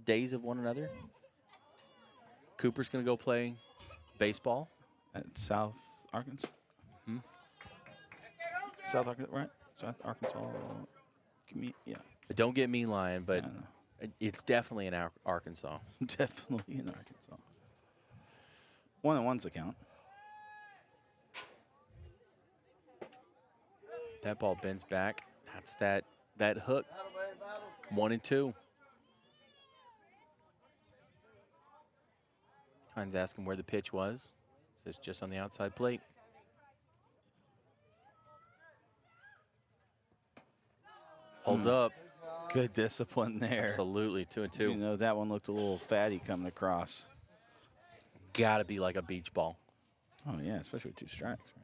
days of one another. Cooper's going to go play baseball at South Arkansas. South Arkansas, right? South Arkansas. Yeah. But don't get me lying, but it's definitely in Arkansas. Definitely in Arkansas. 1-1's the count. That ball bends back. That's that hook. 1-2. Hines asking where the pitch was. Says just on the outside plate. Holds up. Good discipline there. Absolutely, 2-2. You know, that one looked a little fatty coming across. Got to be like a beach ball. Oh, yeah, especially with 2 strikes. Right?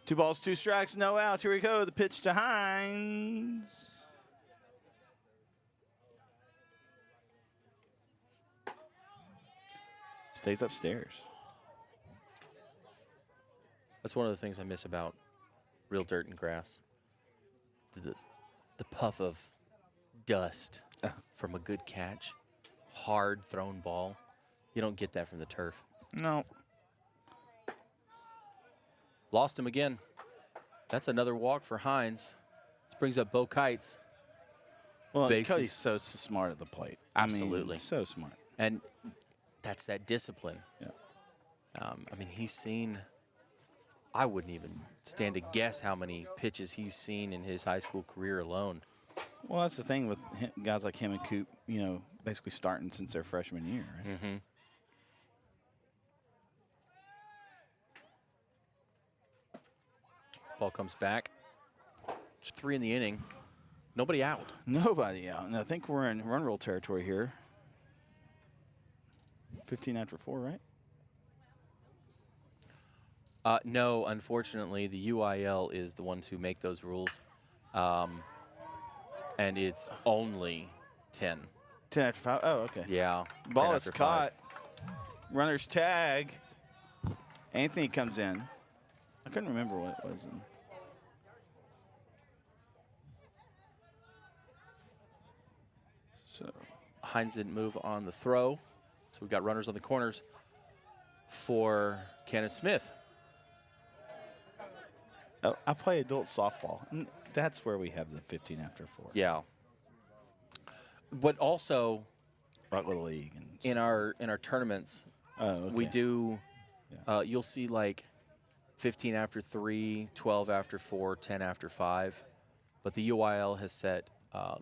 2 balls, 2 strikes, no outs. Here we go. The pitch to Hines. Stays upstairs. That's one of the things I miss about real dirt and grass. The puff of dust from a good catch. Hard thrown ball. You don't get that from the turf. No. Lost him again. That's another walk for Hines. This brings up Bo Kites. Well, Cody's so smart at the plate. Absolutely. I mean, so smart. And that's that discipline. Yeah. I mean, he's seen, I wouldn't even stand to guess how many pitches he's seen in his high school career alone. Well, that's the thing with guys like him and Coop, you know, basically starting since their freshman year. Right? Mm-hmm. Ball comes back. It's 3 in the inning. Nobody out. Nobody out. And I think we're in run rule territory here. 15 after 4, right? No, unfortunately, the UIL is the ones who make those rules. And it's only 10. 10 after 5? Oh, okay. Yeah. Ball is caught. Runner's tag. Anthony comes in. I couldn't remember what it was. So Hines didn't move on the throw. So we've got runners on the corners for Kenneth Smith. Oh, I play adult softball. That's where we have the 15 after 4. Yeah. But also Rock Little League and in our tournaments, we do you'll see like 15 after 3, 12 after 4, 10 after 5. But the UIL has set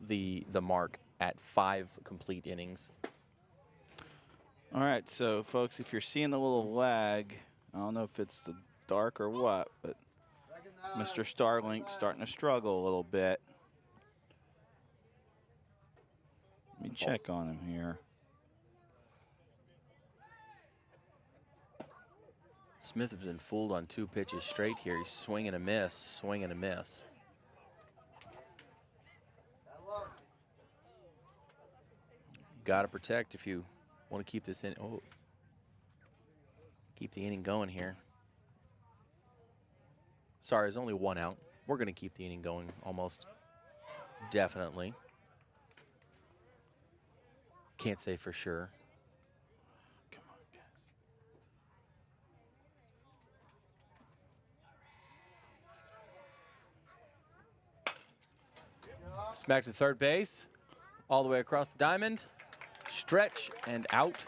the mark at 5 complete innings. All right, so folks, if you're seeing a little lag, I don't know if it's the dark or what, but Mr. Starlink's starting to struggle a little bit. Let me check on him here. Smith has been fooled on 2 pitches straight here. He's swing and a miss, swing and a miss. Got to protect if you want to keep this in. Oh, keep the inning going here. Sorry, there's only 1 out. We're going to keep the inning going almost definitely. Can't say for sure. Come on, guys. Smack to third base, all the way across the diamond. Stretch and out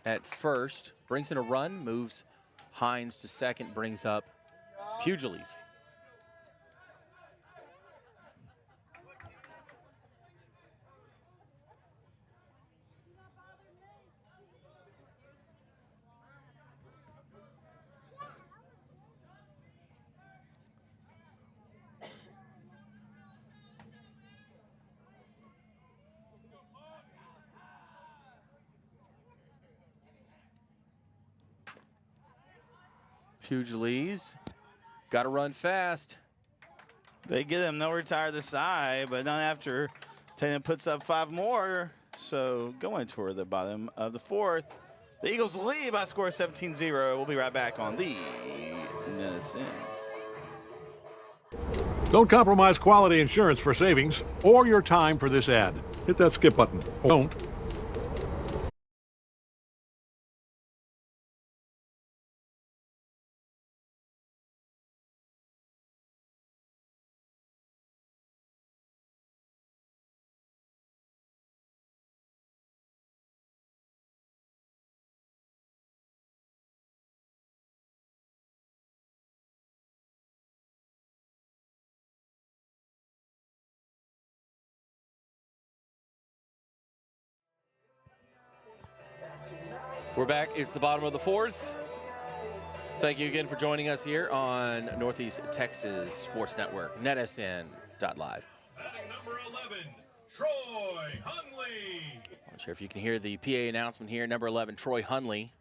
at first. Brings in a run, moves Hines to second, brings up Pugiles. Pugiles got to run fast. They get him. They'll retire the side, but not after Tatum puts up 5 more. So going toward the bottom of the 4th. The Eagles lead by a score of 17-0. We'll be right back on the NETSN. Don't compromise quality insurance for savings or your time for this ad. Hit that skip button. Or don't. We're back. It's the bottom of the 4th. Thank you again for joining us here on Northeast Texas Sports Network, NETSN.live. Batting number 11, Troy Hunley. Not sure if you can hear the PA announcement here. Number 11, Troy Hunley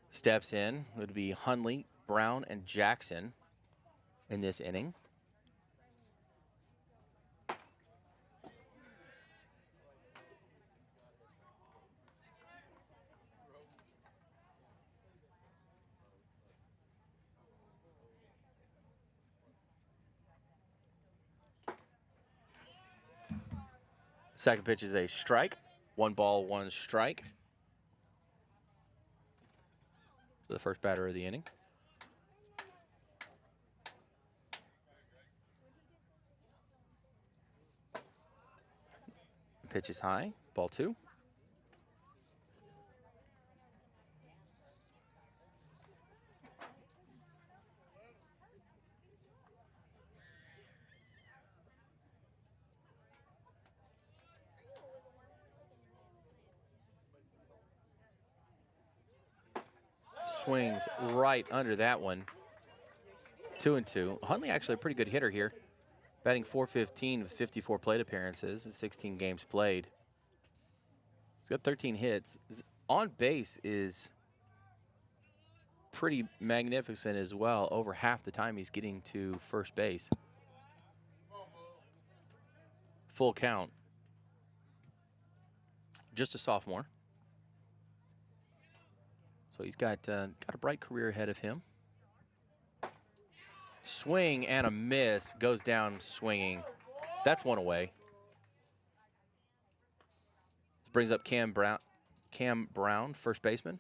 steps in. It would be Hunley, Brown, and Jackson in this inning. Second pitch is a strike. 1 ball, 1 strike. The first batter of the inning. Pitch is high. Ball 2. swings right under that one. 2-2. Huntley actually a pretty good hitter here. Batting .415 with 54 plate appearances and 16 games played. He's got 13 hits. His on base is pretty magnificent as well. Over half the time he's getting to first base. Full count. Just a sophomore. So he's got a bright career ahead of him. Swing and a miss. Goes down swinging. That's one away. This brings up Cam Brown, first baseman.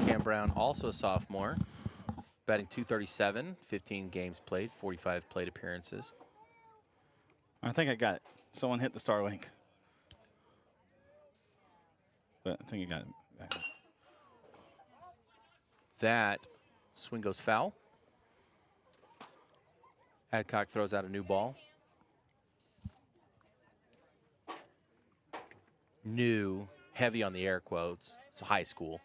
Cam Brown, also a sophomore, batting .237, 15 games played, 45 plate appearances. I think I got it. Someone hit the Starlink. But I think you got it back. That swing goes foul. Adcock throws out a new ball. New, heavy on the air quotes. It's a high school.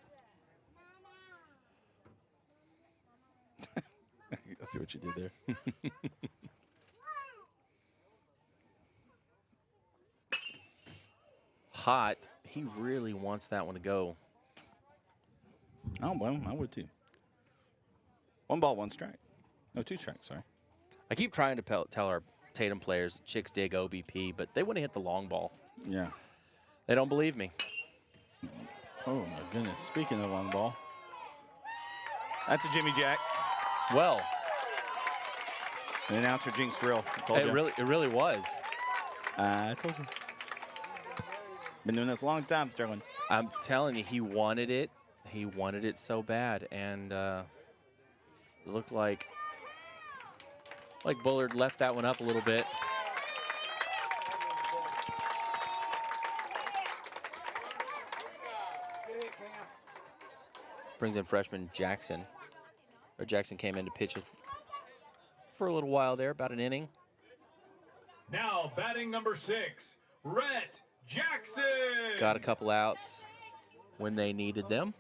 I see what you did there. Hot. He really wants that one to go. I don't blame him. I would too. 1 ball, 1 strike. No, 2 strikes, sorry. I keep trying to tell our Tatum players, chicks dig OBP, but they want to hit the long ball. Yeah. They don't believe me. Oh, my goodness. Speaking of long ball, that's a Jimmy Jack. Well, the announcer jinxed real. it really was. I told you. Been doing this a long time, Sterling. I'm telling you, he wanted it. He wanted it so bad, and it looked like Bullard left that one up a little bit. Brings in freshman Jackson. Or Jackson came in to pitch for a little while there, about an inning. Now batting number 6, Rhett Jackson. Got a couple outs when they needed them.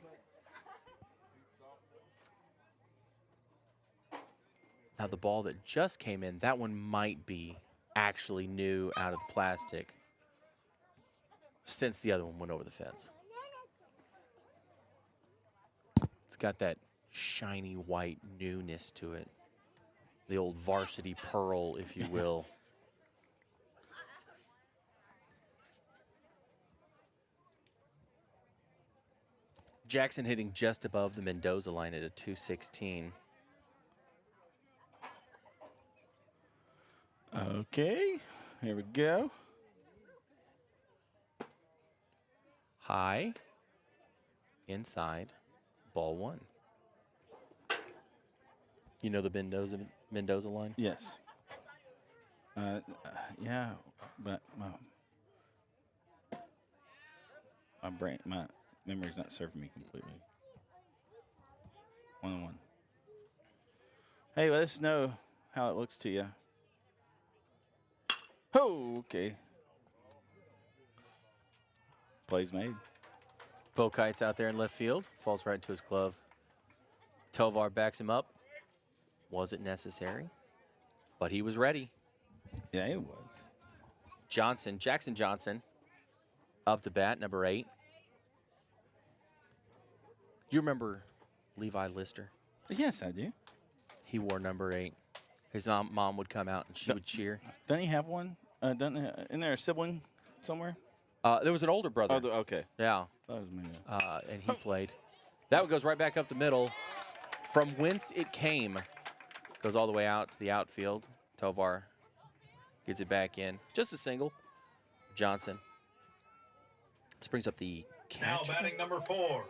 Now the ball that just came in, that one might be actually new out of the plastic since the other one went over the fence. It's got that shiny white newness to it. The old varsity pearl, if you will. Jackson hitting just above the Mendoza line at a .216. Okay, here we go. High, inside, ball 1. You know the Mendoza line? Yes. Yeah, but my memory's not serving me completely. 1-1. Hey, let us know how it looks to you. Oh, okay. Plays made. Bo Kite's out there in left field. Falls right into his glove. Tovar backs him up. Wasn't necessary, but he was ready. Yeah, it was. Jackson Johnson, up to bat, number 8. You remember Levi Lister? Yes, I do. He wore number 8. His mom would come out and she would cheer. Doesn't he have one? Isn't there a sibling somewhere? There was an older brother. Oh, okay. Yeah. That was me. And he played. That one goes right back up the middle. From whence it came, goes all the way out to the outfield. Tovar gets it back in. Just a single. Johnson. This brings up the catcher. Now batting number 4,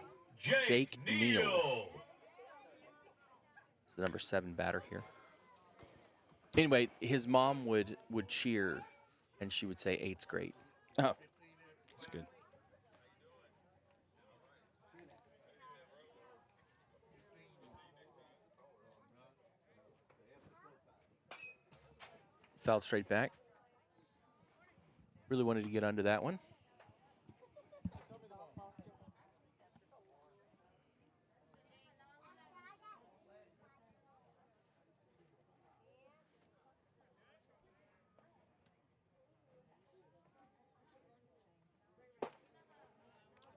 Jake Neal. Neal. It's the number 7 batter here. Anyway, his mom would cheer, and she would say 8's great. Oh, that's good. Fouled straight back. Really wanted to get under that one.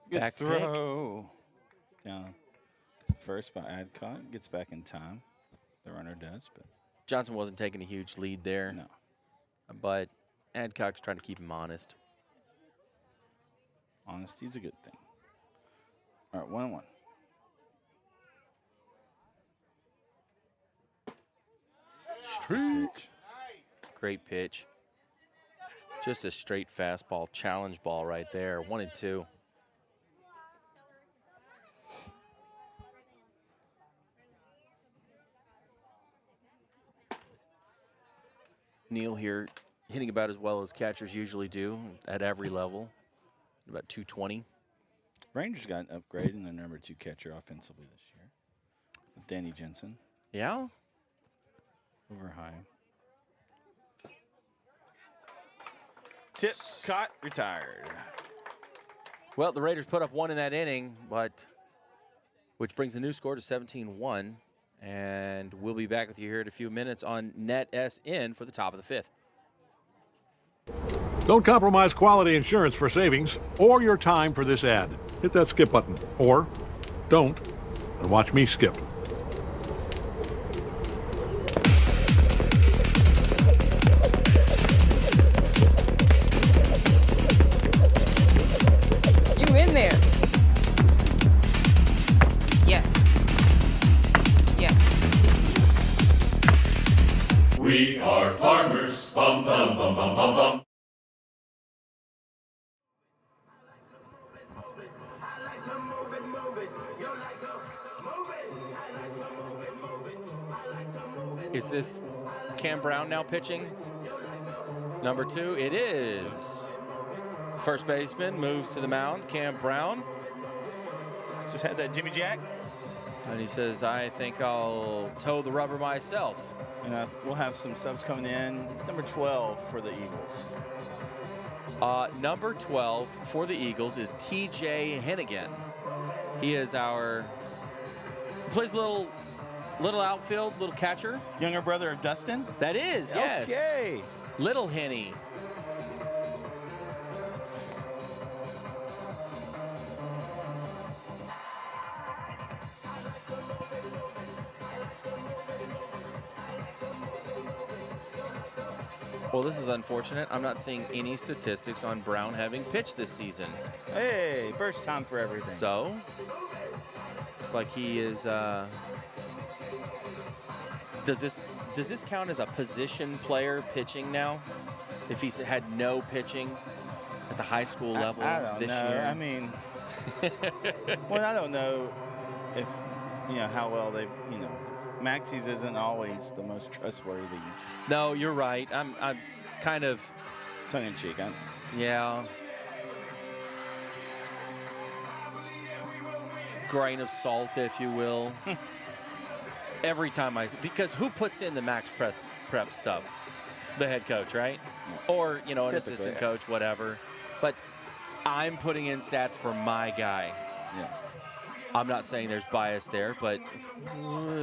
Good Back throw. Down first by Adcock. Gets back in time. The runner does, but Johnson wasn't taking a huge lead there. no. But Adcock's trying to keep him honest. Honesty's a good thing. All right, 1-1. Pitch. Great pitch. Just a straight fastball, challenge ball right there. 1-2. Neal here hitting about as well as catchers usually do at every level. About 220. Rangers got an upgrade in their number 2 catcher offensively this year. With Danny Jensen. Yeah? Over high. Tip, caught, retired. Well, the Raiders put up 1 in that inning, which brings the new score to 17-1. And we'll be back with you here in a few minutes on NETSN for the top of the 5th. Don't compromise quality insurance for savings or your time for this ad. Hit that skip button, or don't, and watch me skip. You in there? Yes. Yes. We are farmers. Bum, bum, bum, bum, bum, bum. Is this Cam Brown now pitching? Number 2, it is. First baseman moves to the mound, Cam Brown. Just had that Jimmy Jack. And he says, I think I'll toe the rubber myself. And we'll have some subs coming in. Number 12 for the Eagles. Number 12 for the Eagles is T.J. Hennigan. He is plays a little outfield, little catcher. Younger brother of Dustin? That is, yes. Okay. Little Henny. Well, this is unfortunate. I'm not seeing any statistics on Brown having pitched this season. Hey, first time for everything. So, looks like he is. Does this count as a position player pitching now? If he's had no pitching at the high school level I don't this know. year? I mean, well, I don't know if how well they've Maxie's isn't always the most trustworthy. No, you're right. I'm kind of tongue in cheek. Yeah. Grain of salt, if you will. Every time because who puts in the max prep stuff? The head coach, right? Or, an assistant coach, whatever. But I'm putting in stats for my guy. Yeah. I'm not saying there's bias there, but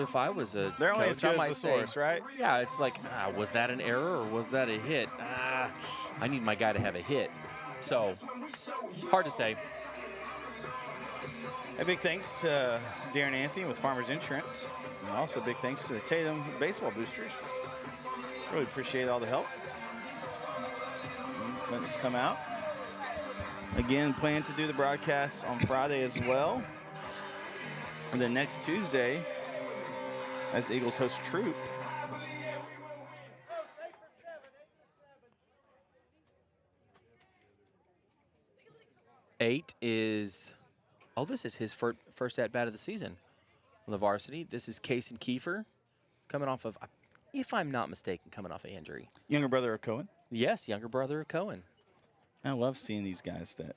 if I was a they're only coach, as good I might as the source, right? Yeah, it's like, was that an error or was that a hit? I need my guy to have a hit. So, hard to say. A big thanks to Darren Anthony with Farmers Insurance. And also big thanks to the Tatum Baseball Boosters. Really appreciate all the help. Letting us come out. Again, plan to do the broadcast on Friday as well. And then next Tuesday, as Eagles host Troop. Eight is, this is his first at-bat of the season on the varsity. This is Kason Kiefer coming off of, if I'm not mistaken, coming off an injury. Younger brother of Cohen? Yes, younger brother of Cohen. I love seeing these guys that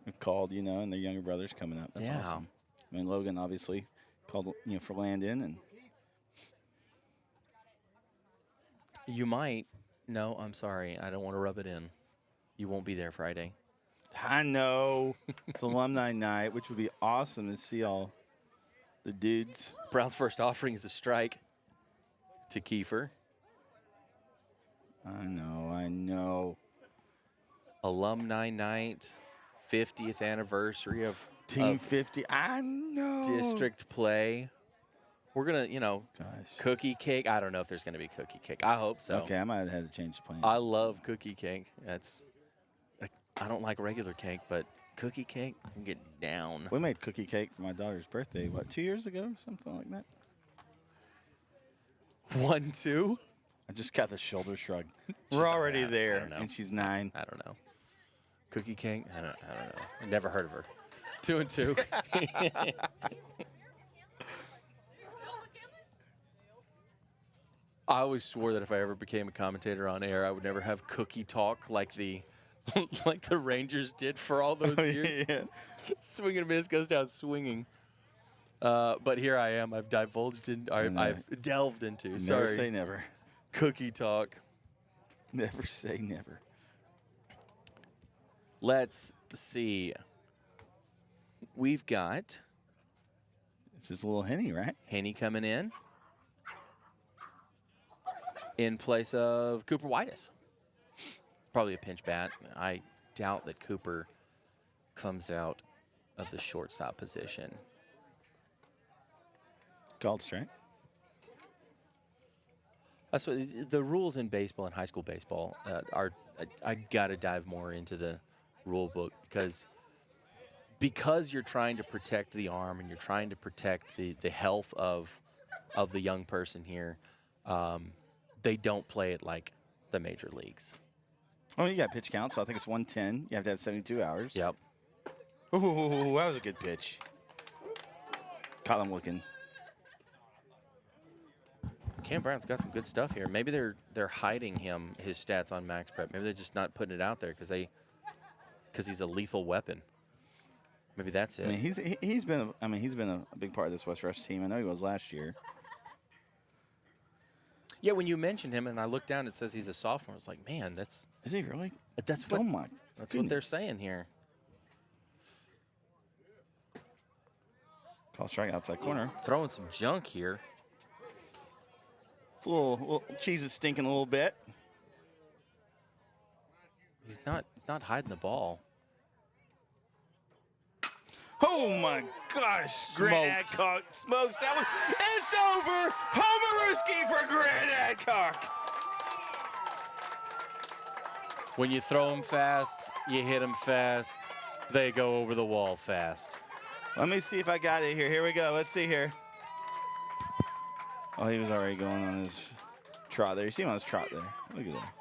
have called, and their younger brothers coming up. That's awesome. I mean, Logan obviously called, for Landon. And you might No, I'm sorry. I don't want to rub it in. You won't be there Friday. I know. It's alumni night, which would be awesome to see all the dudes. Brown's first offering is a strike to Kiefer. I know. Alumni night, 50th anniversary of Team 50. I know. district play. We're going to, Gosh. cookie cake. I don't know if there's going to be cookie cake. I hope so. Okay, I might have had to change the plan. I love cookie cake. I don't like regular cake, but cookie cake, I can get down. We made cookie cake for my daughter's birthday, 2 years ago? Something like that. 1, 2? I just got the shoulder shrug. She's We're like, already I there, don't know. and she's 9. I don't know. Cookie cake? I don't know. I never heard of her. 2 and 2. I always swore that if I ever became a commentator on air, I would never have cookie talk like the Rangers did for all those years. Yeah. Swing and miss goes down swinging. But here I am. I've divulged in. I've delved into. Never say never. Cookie talk. Never say never. Let's see. We've got This is a little Henny, right? Henny coming in place of Cooper Whitus. Probably a pinch bat. I doubt that Cooper comes out of the shortstop position. Called strike. So the rules in baseball and high school baseball are. I got to dive more into the rule book because you're trying to protect the arm and you're trying to protect the health of the young person here. They don't play it like the major leagues. Oh, you got pitch count, so I think it's 110. You have to have 72 hours. Yep. Ooh, that was a good pitch. Caught him looking. Cam Brown's got some good stuff here. Maybe they're hiding his stats on Max Prep. Maybe they're just not putting it out there because he's a lethal weapon. Maybe that's it. I mean, he's been a big part of this West Rush team. I know he was last year. Yeah, when you mentioned him and I looked down, it says he's a sophomore. I was like, man, Is he really? that's what Oh my that's goodness. what they're saying here. Call strike outside corner. Throwing some junk here. It's a little cheese is stinking a little bit. He's not hiding the ball. Oh my gosh! Grant Adcock smokes that one. It's over. Homerooski for Grant Adcock. When you throw them fast, you hit them fast. They go over the wall fast. Let me see if I got it here. Here we go. Let's see here. Oh, he was already going on his trot there. You see him on his trot there. Look at that.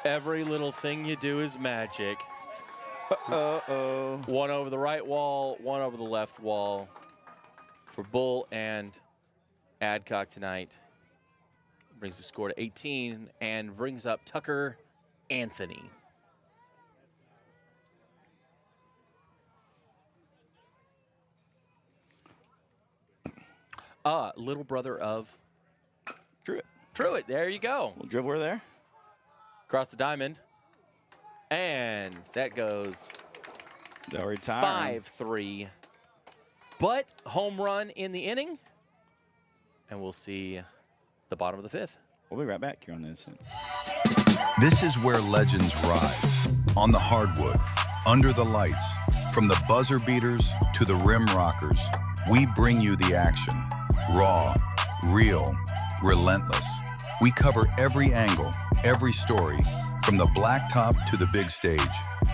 Every little thing you do is magic. Uh-oh. One over the right wall, one over the left wall for Bull and Adcock tonight. Brings the score to 18 and brings up Tucker Anthony. Little brother of Truitt. Truitt, there you go. Little dribbler there. Across the diamond. And that goes They'll retire. 5-3. But home run in the inning. And we'll see the bottom of the 5th. We'll be right back here on NETSN. This is where legends rise. On the hardwood, under the lights, from the buzzer beaters to the rim rockers, we bring you the action. Raw, real, relentless. We cover every angle, every story, from the blacktop to the big stage.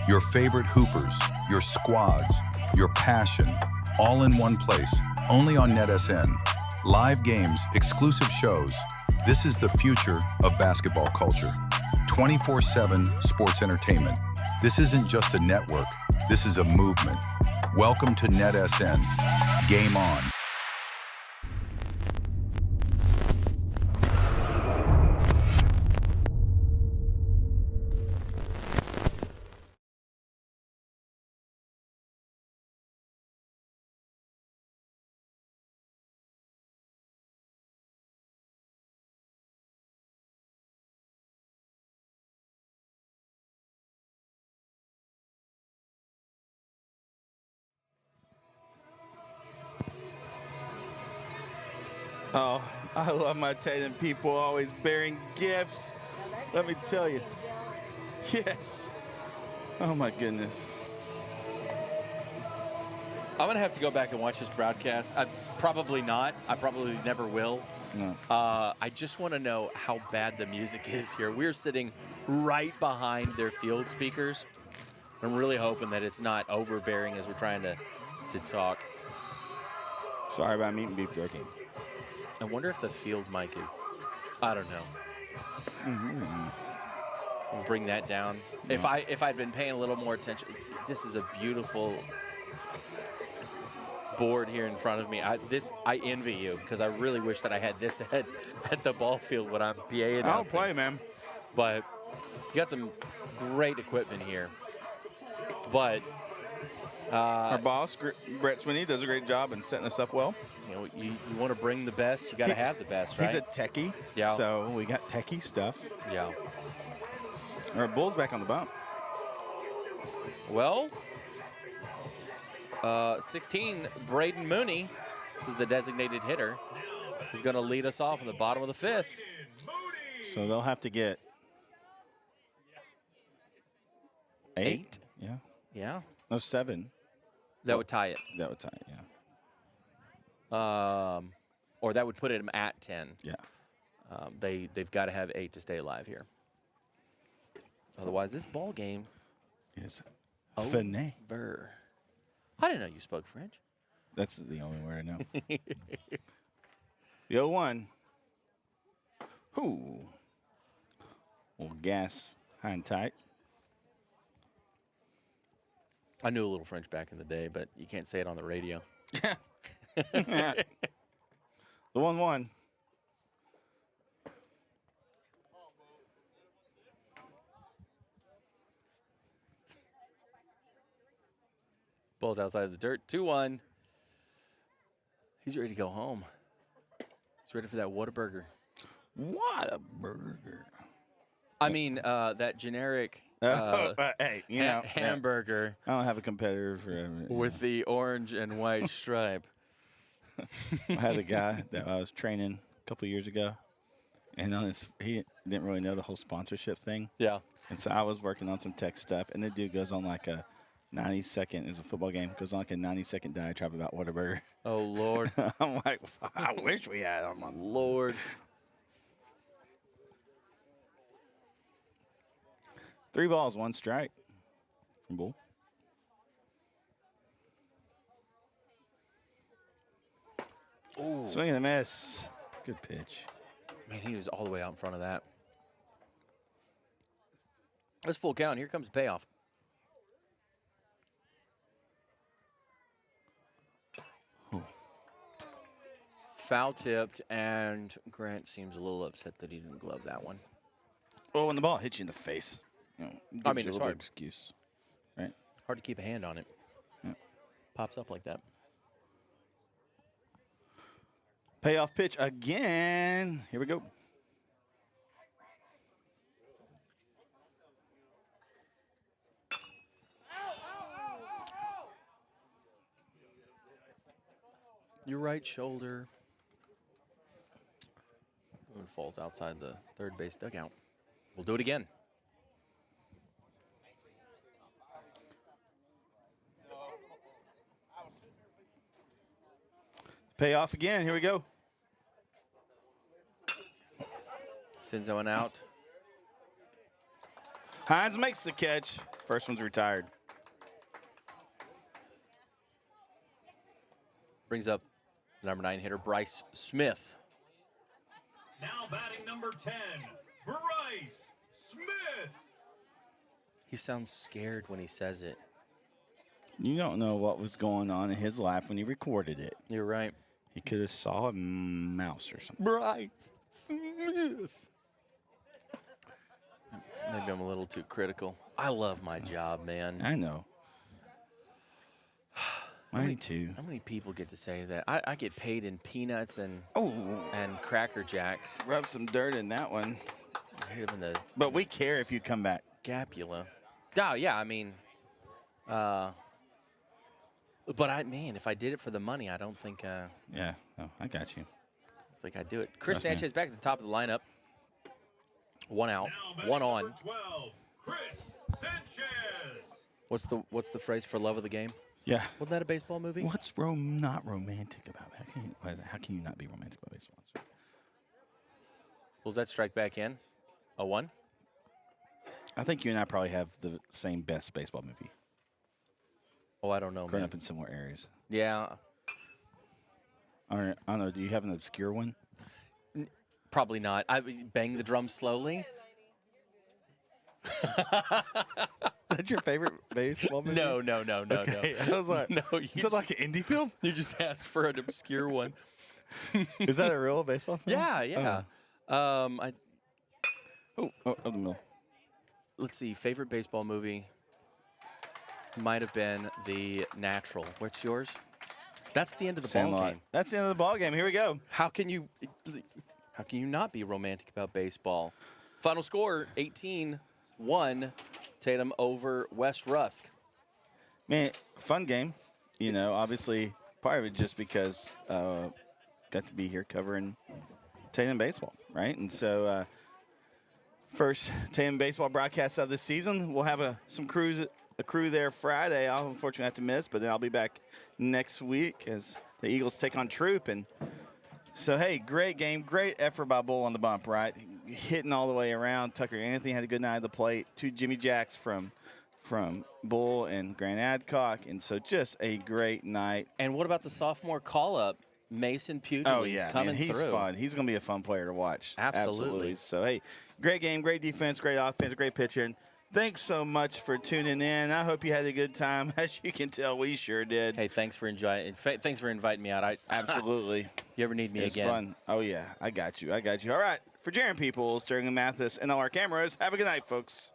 Your favorite hoopers, your squads, your passion, all in one place, only on NETSN. Live games, exclusive shows. This is the future of basketball culture. 24/7 sports entertainment. This isn't just a network, this is a movement. Welcome to NETSN. Game on. Oh, I love my Tatum people always bearing gifts. Let me tell you. Yes. Oh, my goodness. I'm going to have to go back and watch this broadcast. Probably not. I probably never will. No. I just want to know how bad the music is here. We're sitting right behind their field speakers. I'm really hoping that it's not overbearing as we're trying to talk. Sorry about meat and beef jerky. I wonder if the field mic is, I don't know. We'll bring that down. Yeah. If I'd been paying a little more attention, this is a beautiful board here in front of me. I envy you because I really wish that I had this at the ball field when I'm PA announcing. I'll play, man. But you got some great equipment here. But our boss, Brett Swinney, does a great job in setting us up well. You know, you want to bring the best, you got to have the best, right? He's a techie, yeah. So we got techie stuff. Yeah. All right, Bull's back on the bump. Well, 16, Braden Mooney, this is the designated hitter, is going to lead us off in the bottom of the fifth. So they'll have to get 8? Yeah. Yeah. No, 7. That would tie it. That would tie it, yeah. Or that would put him at 10. Yeah. They've got to have 8 to stay alive here. Otherwise, this ball game is over. I didn't know you spoke French. That's the only word I know. The 0-1. Ooh. Little gas high and tight. I knew a little French back in the day, but you can't say it on the radio. The 1-1. Ball's outside the dirt. 2-1. He's ready to go home. He's ready for that Whataburger. Whataburger. I mean, that generic hey, you know, hamburger. I don't have a competitor for with the orange and white stripe. I had a guy that I was training a couple years ago, and he didn't really know the whole sponsorship thing. Yeah. And so I was working on some tech stuff, and the dude goes on like a 90-second, it was a football game, goes on like a 90-second diatribe about Whataburger. Oh, Lord. I'm like, I wish we had him on. Lord. 3 balls, 1 strike from Bull. Ooh. Swing and a miss. Good pitch. Man, he was all the way out in front of that. That's full count. Here comes the payoff. Foul tipped, and Grant seems a little upset that he didn't glove that one. Well, when the ball hits you in the face, you know, I mean, it's it's a hard. Excuse, right? Hard to keep a hand on it. Yeah. Pops up like that. Payoff pitch again. Here we go. Your right shoulder. It falls outside the third base dugout. We'll do it again. Payoff again. Here we go. Sends one out. Hines makes the catch. First one's retired. Brings up number 9 hitter Bryce Smith. Now batting number 10, Bryce Smith. He sounds scared when he says it. You don't know what was going on in his life when he recorded it. You're right. He could have saw a mouse or something. Bryce Smith. Maybe I'm a little too critical. I love my job, man. I know. Mine too. How many people get to say that? I get paid in peanuts and Cracker Jacks. Rub some dirt in that one. Hit him in the But we care if you come back. scapula. Oh, yeah, I mean, but if I did it for the money, I don't think. Yeah, no, I got you. think I'd do it. Chris Trust me. Sanchez back at the top of the lineup. One out, Now one batting on. number 12, Chris Sanchez. What's the phrase for love of the game? Yeah. Wasn't that a baseball movie? What's not romantic about it? How can you not be romantic about baseball? Will that strike back in? A 1? I think you and I probably have the same best baseball movie. Oh, I don't know, Growing man. up in similar areas. Yeah, I don't know. Do you have an obscure one? probably not. I bang the drum slowly. That's your favorite baseball movie? No. Okay. I was like, No, is that like an indie film? You just asked for an obscure one. Is that a real baseball film? Yeah. The middle. Let's see. Favorite baseball movie might have been The Natural. What's yours? That's the end of the ball Sandlot. game. That's the end of the ball game. Here we go. How can you not be romantic about baseball? Final score 18-1. Tatum over West Rusk. Man, fun game. You know, obviously part of it just because got to be here covering Tatum baseball, right? And so first Tatum baseball broadcast of this season. We'll have a crew there Friday. I'll unfortunately have to miss, but then I'll be back next week as the Eagles take on Troop. And so, hey, great game, great effort by Bull on the bump, right? Hitting all the way around. Tucker Anthony had a good night at the plate. 2 Jimmy Jacks from Bull and Grant Adcock, and so just a great night. And what about the sophomore call-up, Mason Pugley? Oh, yeah, coming man, he's through. fun. He's going to be a fun player to watch. Absolutely. So, hey, great game, great defense, great offense, great pitching. Thanks so much for tuning in. I hope you had a good time. As you can tell, we sure did. Hey, thanks for inviting me out. Absolutely. You ever need me It's again? fun. Oh, yeah. I got you. All right. For Jaron Peoples, Sterling Mathis, and all our cameras, have a good night, folks.